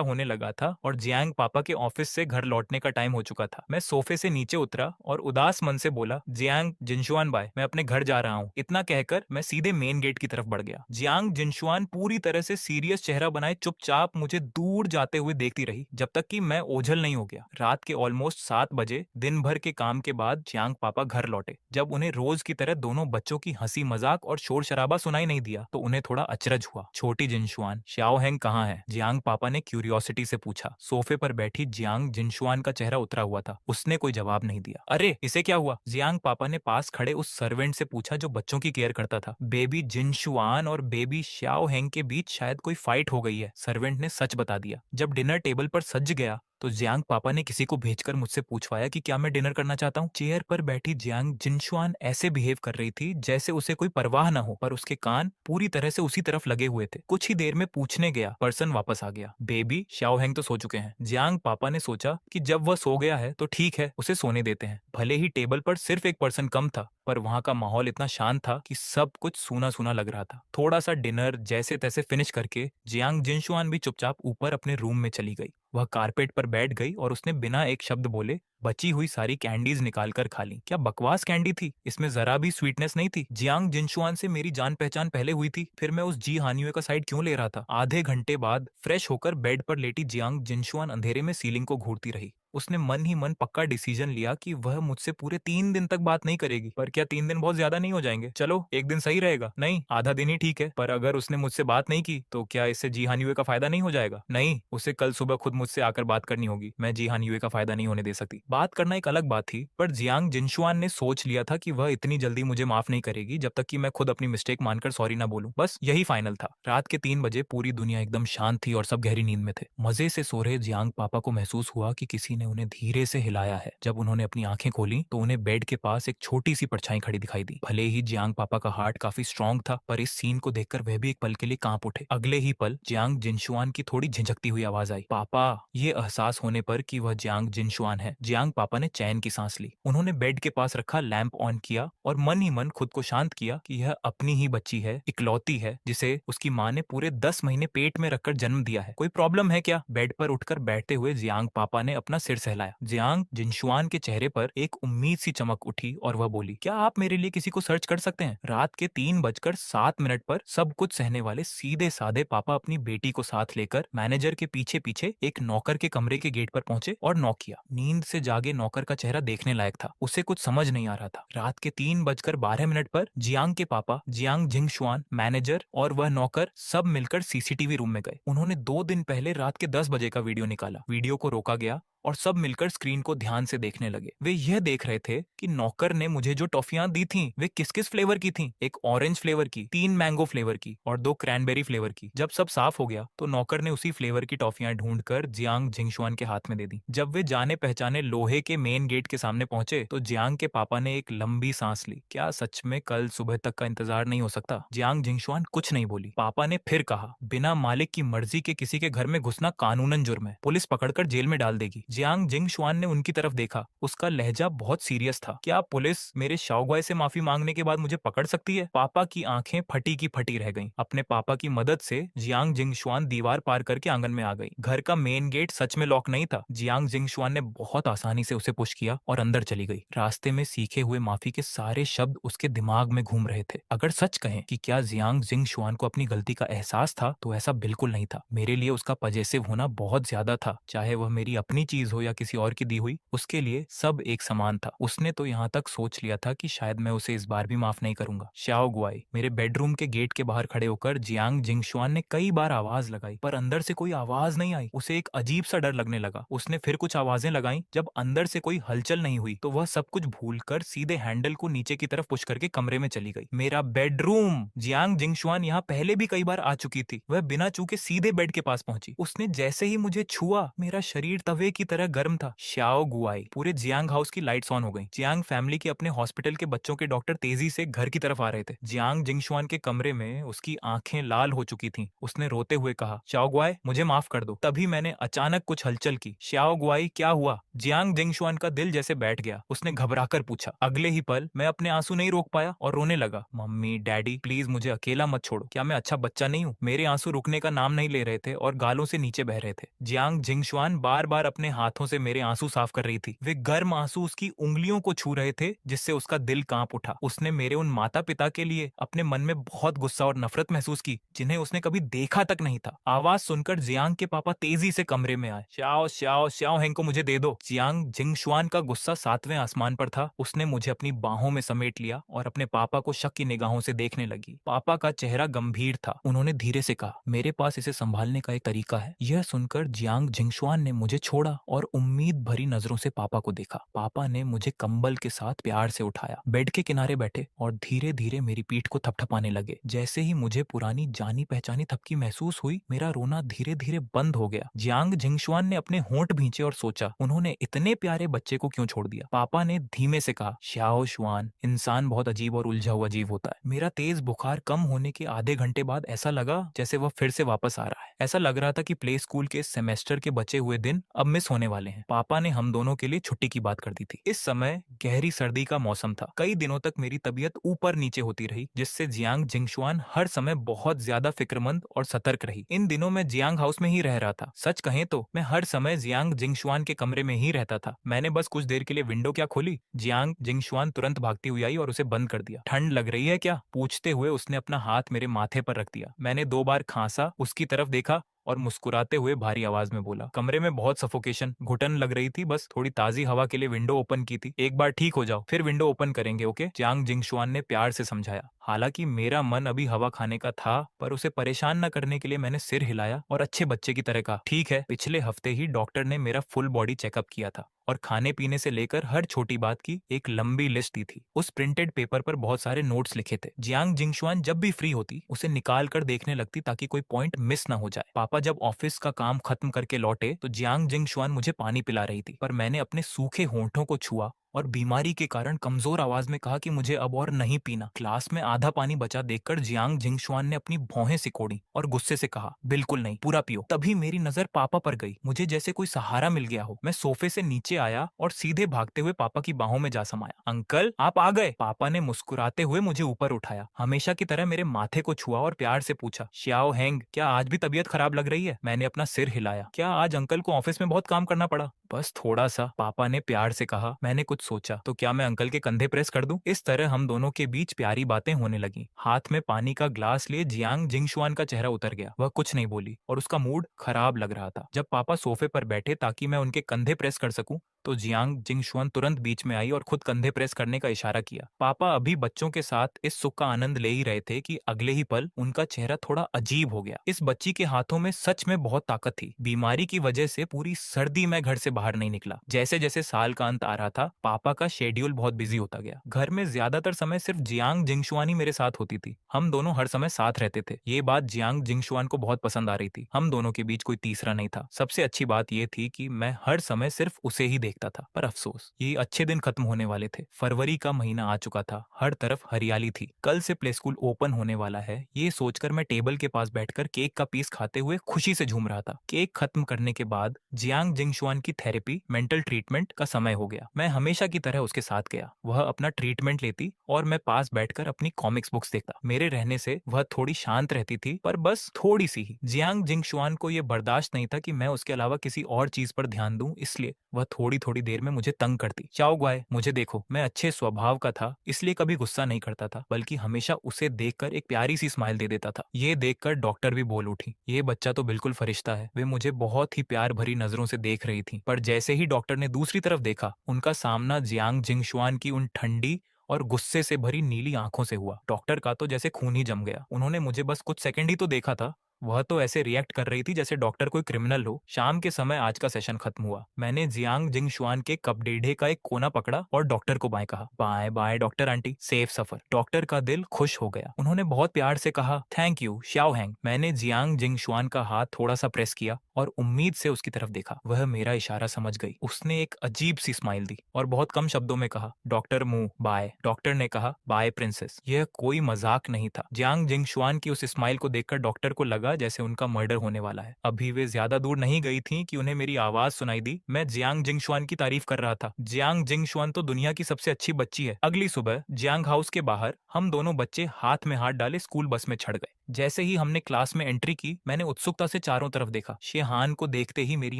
होने लगा था और जियांग पापा के ऑफिस से घर लौटने का टाइम हो चुका था। मैं सोफे से नीचे उतरा और उदास मन से बोला, जियांग जिनशुआन बाय, मैं अपने घर जा रहा हूँ। इतना कहकर मैं सीधे मेन गेट की तरफ बढ़ गया। जियांग जिनशुआन पूरी तरह से सीरियस चेहरा बनाए चुपचाप मुझे दूर जाते हुए देखती रही, जब तक कि मैं ओझल नहीं हो गया। रात के ऑलमोस्ट 7 बजे दिन भर के काम के बाद जियांग पापा घर लौटे। जब उन्हें रोज की तरह दोनों बच्चों की हंसी मजाक और शोर शराबा सुनाई नहीं दिया तो उन्हें थोड़ा अचरज हुआ। छोटी जिनशुआन, श्याओ हेंग कहाँ है? जियांग पापा ने क्यूरियोसिटी से पूछा। सोफे पर बैठी जियांग जिनशुआन का चेहरा उतरा हुआ था। उसने कोई जवाब नहीं दिया। अरे इसे क्या हुआ? जियांग पापा ने पास खड़े उस सर्वेंट से पूछा जो बच्चों की केयर करता था। बेबी जिनशुआन और बेबी श्याओ हेंग के बीच शायद कोई फाइट हो गई है, सर्वेंट ने सच बता दिया। जब डिनर टेबल पर सज गया तो जियांग पापा ने किसी को भेजकर मुझसे पूछवाया कि क्या मैं डिनर करना चाहता हूँ। चेयर पर बैठी जियांग जिनशुआन ऐसे बिहेव कर रही थी जैसे उसे कोई परवाह न हो, पर उसके कान पूरी तरह से उसी तरफ लगे हुए थे। कुछ ही देर में पूछने गया, पर्सन वापस आ गया। बेबी श्याओ हेंग तो सो चुके हैं। जियांग पापा ने सोचा कि जब वह सो गया है तो ठीक है, उसे सोने देते हैं। भले ही टेबल पर सिर्फ एक पर्सन कम था, पर वहां का माहौल इतना शांत था कि सब कुछ सूना सूना लग रहा था। थोड़ा सा डिनर जैसे तैसे फिनिश करके जियांग जिनशुआन भी चुपचाप ऊपर अपने रूम में चली गई। वह कारपेट पर बैठ गई और उसने बिना एक शब्द बोले बची हुई सारी कैंडीज निकालकर खा ली। क्या बकवास कैंडी थी, इसमें जरा भी स्वीटनेस नहीं थी। जियांग जिनशुआन से मेरी जान पहचान पहले हुई थी, फिर मैं उस जी हान्युए का साइड क्यों ले रहा था? आधे घंटे बाद फ्रेश होकर बेड पर लेटी जियांग जिनशुआन अंधेरे में सीलिंग को घूरती रही। उसने मन ही मन पक्का डिसीजन लिया कि वह मुझसे पूरे 3 दिन तक बात नहीं करेगी। पर क्या 3 दिन बहुत ज्यादा नहीं हो जाएंगे? चलो एक दिन सही रहेगा। नहीं, आधा दिन ही ठीक है। पर अगर उसने मुझसे बात नहीं की तो क्या इससे जी हान्युए का फायदा नहीं हो जाएगा? नहीं, उसे कल सुबह खुद मुझसे आकर बात करनी होगी। मैं जी हान्युए का फायदा नहीं होने दे सकती। बात करना एक अलग बात थी, पर जियांग जिनशुआन ने सोच लिया था कि वह इतनी जल्दी मुझे माफ नहीं करेगी जब तक कि मैं खुद अपनी मिस्टेक मानकर सॉरी ना बोलूं। बस यही फाइनल था। रात के 3 बजे पूरी दुनिया एकदम शांत थी और सब गहरी नींद में थे। मजे से सो रहे जियांग पापा को महसूस हुआ कि किसी ने उन्हें धीरे से हिलाया है। जब उन्होंने अपनी आंखें खोली तो उन्हें बेड के पास एक छोटी सी परछाई खड़ी दिखाई दी। भले ही जियांग पापा का हार्ट काफी स्ट्रांग था, पर इस सीन को देखकर वह भी एक पल के लिए कांप उठे। अगले ही पल जियांग जिनशुआन की थोड़ी झिझकती हुई आवाज आई, पापा। ये एहसास होने पर कि वह जियांग जिनशुआन है, जियांग पापा ने चैन की सांस ली। उन्होंने बेड के पास रखा लैंप ऑन किया और मन ही मन खुद को शांत किया कि यह अपनी ही बच्ची है, इकलौती है, जिसे उसकी माँ ने पूरे 10 महीने पेट में रखकर जन्म दिया है। कोई प्रॉब्लम है क्या? बेड पर उठकर बैठते हुए जियांग पापा ने अपना सिर सहलाया। जियांग जिनशुआन के चेहरे पर एक उम्मीद सी चमक उठी और वह बोली, क्या आप मेरे लिए किसी को सर्च कर सकते हैं? रात के 3:07 पर सब कुछ सहने वाले सीधे साधे पापा अपनी बेटी को साथ लेकर मैनेजर के पीछे पीछे एक नौकर के कमरे के गेट पर पहुंचे और नॉक किया। नींद से जागे नौकर का चेहरा देखने लायक था। उसे कुछ समझ नहीं आ रहा था। रात के 3:12 पर जियांग के पापा, जियांग जिंगशुआन, मैनेजर और वह नौकर सब मिलकर सीसीटीवी रूम में गए। उन्होंने 2 दिन पहले रात के 10 बजे का वीडियो निकाला। वीडियो को रोका गया और सब मिलकर स्क्रीन को ध्यान से देखने लगे। वे यह देख रहे थे कि नौकर ने मुझे जो टॉफियां दी थीं, वे किस किस फ्लेवर की थीं। एक ऑरेंज फ्लेवर की, 3 मैंगो फ्लेवर की और 2 क्रैनबेरी फ्लेवर की। जब सब साफ हो गया तो नौकर ने उसी फ्लेवर की टॉफियां ढूंढकर जियांग जिंगशुआन के हाथ में दे दी। जब वे जाने पहचाने लोहे के मेन गेट के सामने पहुंचे तो जियांग के पापा ने एक लंबी सांस ली। क्या सच में कल सुबह तक का इंतजार नहीं हो सकता? जियांग जिंगशुआन कुछ नहीं बोली। पापा ने फिर कहा, बिना मालिक की मर्जी के किसी के घर में घुसना कानूनन जुर्म है। पुलिस पकड़कर जेल में डाल देगी। जियांग जिंगशुआन ने उनकी तरफ देखा। उसका लहजा बहुत सीरियस था। क्या पुलिस मेरे शाओगुआई से माफी मांगने के बाद मुझे पकड़ सकती है? पापा की आंखें फटी की फटी रह गईं। अपने पापा की मदद से जियांग जिंगशुआन दीवार पार करके आंगन में आ गई। घर का मेन गेट सच में लॉक नहीं था। जियांग जिंगशुआन ने बहुत आसानी से उसे पुश किया और अंदर चली गई। रास्ते में सीखे हुए माफी के सारे शब्द उसके दिमाग में घूम रहे थे। अगर सच कहें कि क्या जियांग जिंगशुआन को अपनी गलती का एहसास था तो ऐसा बिल्कुल नहीं था। मेरे लिए उसका पजेसिव होना बहुत ज्यादा था। चाहे वह मेरी अपनी चीज हो या किसी और की दी हुई, उसके लिए सब एक समान था। उसने तो यहाँ तक सोच लिया था कि शायद मैं उसे इस बार भी माफ नहीं करूंगा। शाओगुआई। मेरे बेडरूम के गेट के बाहर खड़े होकर जियांग जिंगशुआन ने कई बार आवाज लगाई पर अंदर से कोई आवाज नहीं आई। उसे एक अजीब सा डर लगने लगा। उसने फिर कुछ आवाजें लगाई। जब अंदर से कोई हलचल नहीं हुई तो वह सब कुछ भूलकर सीधे हैंडल को नीचे की तरफ पुश करके कमरे में चली गई। मेरा बेडरूम! जियांग जिंगशुआन यहाँ पहले भी कई बार आ चुकी थी। वह बिना चूके सीधे बेड के पास पहुंची। उसने जैसे ही मुझे छुआ, मेरा शरीर तवे की तरह गर्म था। शाओगुआई। पूरे जियांग हाउस की लाइट्स ऑन हो गई। जियांग फैमिली के अपने हॉस्पिटल के बच्चों के डॉक्टर तेजी से घर की तरफ आ रहे थे। जियांग जिंगशुआन के कमरे में उसकी आंखें लाल हो चुकी थीं। उसने रोते हुए कहा, शाओगुआई, मुझे माफ कर दो। तभी मैंने अचानक कुछ हलचल की। शाओगुआई, क्या हुआ? जियांग जिंगशुआन का दिल जैसे बैठ गया। उसने घबराकर पूछा। अगले ही पल मैं अपने आंसू नहीं रोक पाया और रोने लगा। मम्मी, डैडी, प्लीज मुझे अकेला मत छोड़ो। क्या मैं अच्छा बच्चा नहीं हूँ? मेरे आंसू रुकने का नाम नहीं ले रहे थे और गालों से नीचे बह रहे थे। जियांग जिंगशुआन बार बार अपने हाथों से मेरे आंसू साफ कर रही थी। वे गर्म आंसू उसकी उंगलियों को छू रहे थे जिससे उसका दिल कांप उठा। उसने मेरे उन माता पिता के लिए अपने मन में बहुत गुस्सा और नफरत महसूस की जिन्हें उसने कभी देखा तक नहीं था। आवाज सुनकर जियांग के पापा तेजी से कमरे में आए। श्याओ श्याओ श्याओ हेंग को मुझे दे दो। जियांग जिंगशुआन का गुस्सा 7वें आसमान पर था। उसने मुझे अपनी बाहों में समेट लिया और अपने पापा को शक की निगाहों से देखने लगी। पापा का चेहरा गंभीर था। उन्होंने धीरे से कहा, मेरे पास इसे संभालने का एक तरीका है। यह सुनकर जियांग जिंगशुआन ने मुझे छोड़ा और उम्मीद भरी नजरों से पापा को देखा। पापा ने मुझे कंबल के साथ प्यार से उठाया, बेड के किनारे बैठे और धीरे धीरे मेरी पीठ को थपथपाने लगे। जैसे ही मुझे पुरानी जानी पहचानी थपकी महसूस हुई, मेरा रोना धीरे धीरे बंद हो गया। जियांग जिंगशुआन ने अपने होंठ भींचे और सोचा, उन्होंने इतने प्यारे बच्चे को क्यों छोड़ दिया। पापा ने धीमे से कहा, श्याओ शुआन, इंसान बहुत अजीब और उलझा हुआ जीव होता है। मेरा तेज बुखार कम होने के आधे घंटे बाद ऐसा लगा जैसे वह फिर से वापस आ रहा है। ऐसा लग रहा था कि प्ले स्कूल के सेमेस्टर के बचे हुए दिन अब मिस होने वाले हैं। पापा ने हम दोनों के लिए छुट्टी की बात कर दी थी। इस समय गहरी सर्दी का मौसम था। कई दिनों तक मेरी तबीयत ऊपर नीचे होती रही, जिससे जियांग जिंगशुआन हर समय बहुत ज्यादा फिक्रमंद और सतर्क रही। इन दिनों मैं जियांग हाउस में ही रह रहा था। सच कहें तो मैं हर समय जियांग जिंगशुआन के कमरे में ही रहता था। मैंने बस कुछ देर के लिए विंडो क्या खोली, जियांग जिंगशुआन तुरंत भागती हुई आई और उसे बंद कर दिया। ठंड लग रही है क्या? पूछते हुए उसने अपना हाथ मेरे माथे पर रख दिया। मैंने 2 बार खांसा, उसकी तरफ देखा और मुस्कुराते हुए भारी आवाज में बोला, कमरे में बहुत सफोकेशन, घुटन लग रही थी, बस थोड़ी ताजी हवा के लिए विंडो ओपन की थी। एक बार ठीक हो जाओ फिर विंडो ओपन करेंगे, ओके? जियांग जिंगशुआन ने प्यार से समझाया। हालांकि मेरा मन अभी हवा खाने का था, पर उसे परेशान न करने के लिए मैंने सिर हिलाया और अच्छे बच्चे की तरह कहा, ठीक है। पिछले हफ्ते ही डॉक्टर ने मेरा फुल बॉडी चेकअप किया था और खाने पीने से लेकर हर छोटी बात की एक लंबी लिस्ट दी थी। उस प्रिंटेड पेपर पर बहुत सारे नोट्स लिखे थे। जियांग जिंगशुआन जब भी फ्री होती उसे निकाल कर देखने लगती ताकि कोई पॉइंट मिस ना हो जाए। पापा जब ऑफिस का काम खत्म करके लौटे तो जियांग जिंगशुआन मुझे पानी पिला रही थी, पर मैंने अपने सूखे होंठों को छुआ और बीमारी के कारण कमजोर आवाज में कहा कि मुझे अब और नहीं पीना। क्लास में आधा पानी बचा देखकर जियांग जिंगशुआन ने अपनी भौहें सिकोड़ी और गुस्से से कहा, बिल्कुल नहीं, पूरा पियो। तभी मेरी नजर पापा पर गई। मुझे जैसे कोई सहारा मिल गया हो। मैं सोफे से नीचे आया और सीधे भागते हुए पापा की बाहों में जा समाया। अंकल, आप आ गए। पापा ने मुस्कुराते हुए मुझे ऊपर उठाया, हमेशा की तरह मेरे माथे को छुआ और प्यार से पूछा, श्याओ हेंग, क्या आज भी तबीयत खराब लग रही है? मैंने अपना सिर हिलाया। क्या आज अंकल को ऑफिस में बहुत काम करना पड़ा? बस थोड़ा सा, पापा ने प्यार से कहा। मैंने कुछ सोचा, तो क्या मैं अंकल के कंधे प्रेस कर दूं? इस तरह हम दोनों के बीच प्यारी बातें होने लगी। हाथ में पानी का ग्लास लिए जियांग जिंगशुआन का चेहरा उतर गया। वह कुछ नहीं बोली और उसका मूड खराब लग रहा था। जब पापा सोफे पर बैठे ताकि मैं उनके कंधे प्रेस कर सकूं, तो जियांग जिंगशुआन तुरंत बीच में आई और खुद कंधे प्रेस करने का इशारा किया। पापा अभी बच्चों के साथ इस सुख का आनंद ले ही रहे थे कि अगले ही पल उनका चेहरा थोड़ा अजीब हो गया। इस बच्ची के हाथों में सच में बहुत ताकत थी। बीमारी की वजह से पूरी सर्दी में घर से बाहर नहीं निकला। जैसे जैसे साल का अंत आ रहा था, पापा का शेड्यूल बहुत बिजी होता गया। घर में ज्यादातर समय सिर्फ जियांग जिंगशुआन ही मेरे साथ होती थी। हम दोनों हर समय साथ रहते थे। ये बात जियांग जिंगशुआन को बहुत पसंद आ रही थी। हम दोनों के बीच कोई तीसरा नहीं था। सबसे अच्छी बात यह थी कि मैं हर समय सिर्फ उसे ही देखता था। पर अफसोस, ये अच्छे दिन खत्म होने वाले थे। फरवरी का महीना आ चुका था। हर तरफ हरियाली थी। कल से प्ले स्कूल ओपन होने वाला है, ये सोचकर मैं टेबल के पास बैठकर केक का पीस खाते हुए खुशी से झूम रहा था। केक खत्म करने के बाद जियांग जिंगशुआन की थेरेपी, मेंटल ट्रीटमेंट का समय हो गया। मैं हमेशा की तरह उसके साथ गया। वह अपना ट्रीटमेंट लेती और मैं पास बैठकर अपनी कॉमिक्स बुक्स देखता। मेरे रहने से वह थोड़ी शांत रहती थी, पर बस थोड़ी सी ही। जियांग जिंगशुआन को यह बर्दाश्त नहीं था कि मैं उसके अलावा किसी और चीज पर ध्यान दूं, इसलिए वह थोड़ी थोड़ी देर में मुझे तंग करती। चाओ ग्वाय, मुझे देखो, मैं अच्छे स्वभाव का था, इसलिए कभी गुस्सा नहीं करता था, बल्कि हमेशा उसे देखकर एक प्यारी सी स्माइल दे देता था। ये देखकर डॉक्टर भी बोल उठी, ये बच्चा तो बिल्कुल फरिश्ता है। वे मुझे बहुत ही प्यार भरी नजरों से देख रही थी। पर जैसे ही डॉक्टर ने दूसरी तरफ देखा, उनका सामना जियांग जिंगशुआन की उन ठंडी और गुस्से से भरी नीली आंखों से हुआ। डॉक्टर का तो जैसे खून ही जम गया। उन्होंने मुझे बस कुछ सेकंड ही तो देखा था, वह तो ऐसे रिएक्ट कर रही थी जैसे डॉक्टर कोई क्रिमिनल हो। शाम के समय आज का सेशन खत्म हुआ। मैंने जियांग जिंगशुआन के कपडेढ़े का एक कोना पकड़ा और डॉक्टर को बाएं कहा, बाएं बाएं डॉक्टर आंटी, सेफ सफर। डॉक्टर का दिल खुश हो गया। उन्होंने बहुत प्यार से कहा, थैंक यू शाओ हैंग। मैंने जियांग जिंगशुआन का हाथ थोड़ा सा प्रेस किया और उम्मीद से उसकी तरफ देखा। वह मेरा इशारा समझ गई। उसने एक अजीब सी स्माइल दी और बहुत कम शब्दों में कहा, डॉक्टर मू बाय। डॉक्टर ने कहा, बाय प्रिंसेस। यह कोई मजाक नहीं था। जियांग जिंगशुआन की उस स्माइल को देखकर डॉक्टर को लगा जैसे उनका मर्डर होने वाला है। अभी वे ज्यादा दूर नहीं गई थी कि उन्हें मेरी आवाज सुनाई दी। मैं जियांग जिंगशुआन की तारीफ कर रहा था। जियांग जिंगशुआन तो दुनिया की सबसे अच्छी बच्ची है। अगली सुबह जियांग हाउस के बाहर हम दोनों बच्चे हाथ में हाथ डाले स्कूल बस में चढ़ गए। जैसे ही हमने क्लास में एंट्री की, मैंने उत्सुकता से चारों तरफ देखा। शेहान को देखते ही मेरी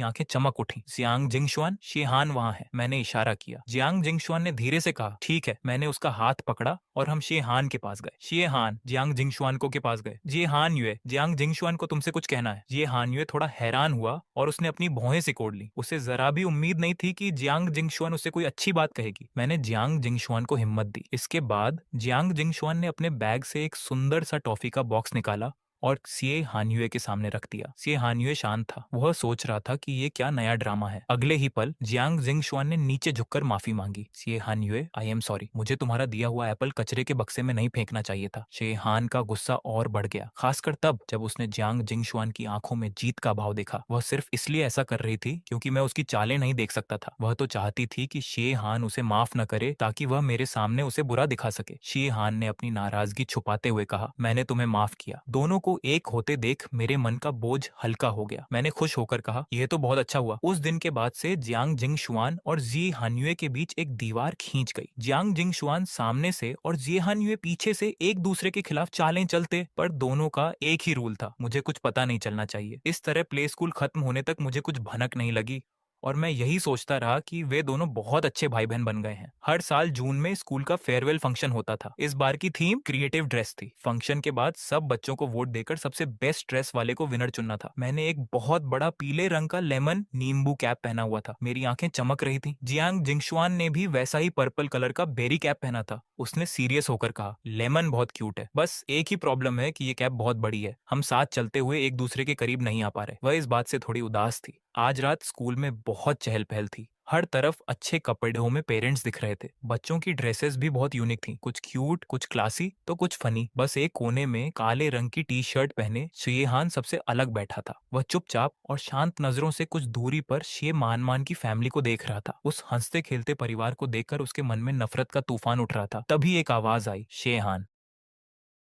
आंखें चमक उठी। जियांग जिंगशुआन, शेहान वहां है। मैंने इशारा किया। जियांग जिंगशुआन ने धीरे से कहा, ठीक है। मैंने उसका हाथ पकड़ा और हम शेहान के पास गए। शेहान जियांग जिंगशुआन को के पास गए। जी हान युए, जियांग जिंगशुआन को तुमसे कुछ कहना है। ये हान युए थोड़ा हैरान हुआ और उसने अपनी भौहें सिकोड़ ली। उसे जरा भी उम्मीद नहीं थी कि जियांग जिंगशुआन उससे कोई अच्छी बात कहेगी। मैंने जियांग जिंगशुआन को हिम्मत दी। इसके बाद जियांग जिंगशुआन ने अपने बैग से एक सुंदर सा टॉफी का बॉक्स निकाला और सीए हानयुए के सामने रख दिया। सीए हानयुए शांत था। वह सोच रहा था कि ये क्या नया ड्रामा है। अगले ही पल जियांग जिंगशुआन ने नीचे झुककर माफी मांगी। सीए हानयुए, आई एम सॉरी। मुझे तुम्हारा दिया हुआ एप्पल कचरे के बक्से में नहीं फेंकना चाहिए था। सीए हान का गुस्सा और बढ़ गया, खासकर तब जब उसने जियांग जिंगशुआन की आंखों में जीत का भाव देखा। वह सिर्फ इसलिए ऐसा कर रही थी क्योंकि मैं उसकी चालें नहीं देख सकता था। वह तो चाहती थी कि शे हान उसे माफ न करे ताकि वह मेरे सामने उसे बुरा दिखा सके। शे हान ने अपनी नाराजगी छुपाते हुए कहा, मैंने तुम्हें माफ किया। दोनों को एक होते देख मेरे मन का बोझ हल्का हो गया। मैंने खुश होकर कहा, यह तो बहुत अच्छा हुआ। उस दिन के बाद से जियांग जिंगशुआन और जी हानयुए के बीच एक दीवार खींच गई। जियांग जिंगशुआन सामने से और जी हानयुए पीछे से एक दूसरे के खिलाफ चालें चलते, पर दोनों का एक ही रूल था, मुझे कुछ पता नहीं चलना चाहिए। इस तरह प्ले स्कूल खत्म होने तक मुझे कुछ भनक नहीं लगी और मैं यही सोचता रहा कि वे दोनों बहुत अच्छे भाई बहन बन गए हैं। हर साल जून में स्कूल का फेयरवेल फंक्शन होता था। इस बार की थीम क्रिएटिव ड्रेस थी। फंक्शन के बाद सब बच्चों को वोट देकर सबसे बेस्ट ड्रेस वाले को विनर चुनना था। मैंने एक बहुत बड़ा पीले रंग का लेमन नींबू कैप पहना हुआ था। मेरी आंखें चमक रही थी। जियांग जिंगशुआन ने भी वैसा ही पर्पल कलर का बेरी कैप पहना था। उसने सीरियस होकर कहा, लेमन बहुत क्यूट है, बस एक ही प्रॉब्लम है कि ये कैप बहुत बड़ी है। हम साथ चलते हुए एक दूसरे के करीब नहीं आ पा रहे। वह इस बात से थोड़ी उदास थी। आज रात स्कूल में बहुत चहल पहल थी। हर तरफ अच्छे कपड़ों में पेरेंट्स दिख रहे थे। बच्चों की ड्रेसेस भी बहुत यूनिक थी, कुछ क्यूट, कुछ क्लासी, तो कुछ फनी। बस एक कोने में काले रंग की टी शर्ट पहने शेहान सबसे अलग बैठा था। वह चुपचाप और शांत नजरों से कुछ दूरी पर शे मान की फैमिली को देख रहा था। उस हंसते खेलते परिवार को देखकर उसके मन में नफरत का तूफान उठ रहा था। तभी एक आवाज आई, शेहान।